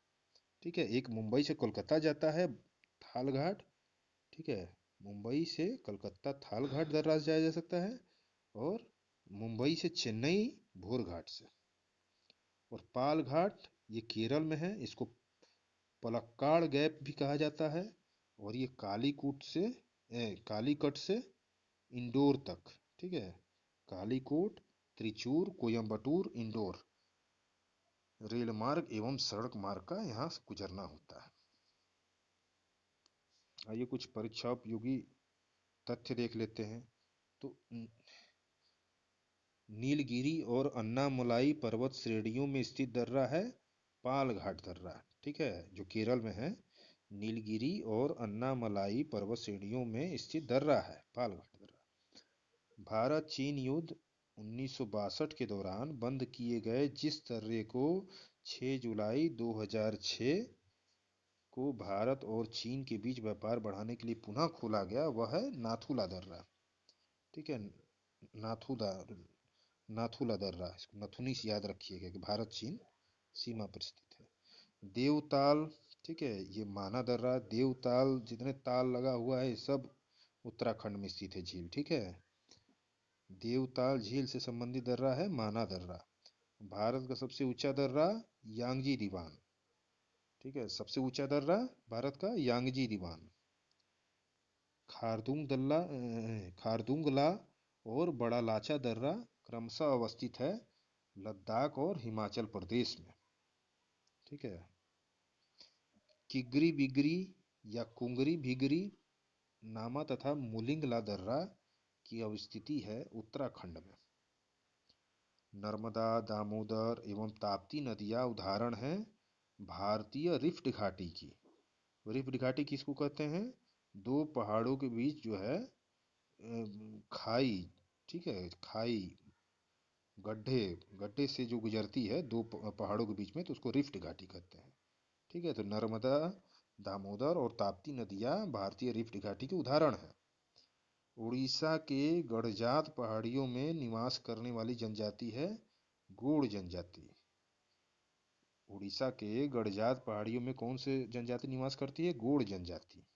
ठीक है, एक मुंबई से कोलकाता जाता है थाल घाट। ठीक है, मुंबई से कलकत्ता थाल घाट दर्रा से जाया जा सकता है और मुंबई से चेन्नई भोर घाट से। और पाल घाट ये केरल में है, इसको पलक्काड़ गैप भी कहा जाता है। और ये कालीकट से इंदौर तक, ठीक है, कालीकोट, त्रिचूर, कोयम्बटूर, इंदौर रेल मार्ग एवं सड़क मार्ग का यहाँ से गुजरना होता है। आइए कुछ परीक्षा उपयोगी तथ्य देख लेते हैं। तो नीलगिरी और अन्नामलाई पर्वत श्रेणियों में स्थित दर्रा है पाल घाट दर्रा। ठीक है, जो केरल में है। नीलगिरी और अन्नामलाई पर्वत श्रेणियों में स्थित दर्रा है पाल घाट दर्रा। भारत चीन युद्ध 1962 के दौरान बंद किए गए जिस दर्रे को 6 जुलाई 2006 को भारत और चीन के बीच व्यापार बढ़ाने के लिए पुनः खोला गया, वह है नाथुला दर्रा। ठीक है, नाथुला नाथुला दर्रा, इसको नथुनी से याद रखिएगा कि भारत चीन सीमा पर स्थित है। देवताल, ठीक है, ये माना दर्रा, देवताल जितने ताल लगा हुआ है सब उत्तराखंड में स्थित है झील। ठीक है, देवताल झील से संबंधित दर्रा है माना दर्रा। भारत का सबसे ऊंचा दर्रा यांगजी दीवान। ठीक है, सबसे ऊंचा दर्रा भारत का यांगजी दीवान। खारदुंगला और बड़ा लाचा दर्रा क्रमशः अवस्थित है लद्दाख और हिमाचल प्रदेश में। ठीक है, किगरी बिगरी या कुंगरी भिगरी नामा तथा मुलिंगला दर्रा की अवस्थिति है उत्तराखंड में। नर्मदा, दामोदर एवं ताप्ती नदियाँ उदाहरण हैं भारतीय रिफ्ट घाटी की। रिफ्ट घाटी किसको कहते हैं? दो पहाड़ों के बीच जो है खाई, ठीक है, खाई, गड्ढे गड्ढे से जो गुजरती है दो पहाड़ों के बीच में, तो उसको रिफ्ट घाटी कहते हैं। ठीक है, तो नर्मदा, दामोदर और ताप्ती नदियाँ भारतीय रिफ्ट घाटी के उदाहरण हैं। उड़ीसा के गडजात पहाड़ियों में निवास करने वाली जनजाति है गोंड जनजाति। उड़ीसा के गडजात पहाड़ियों में कौन से जनजाति निवास करती है? गोंड जनजाति।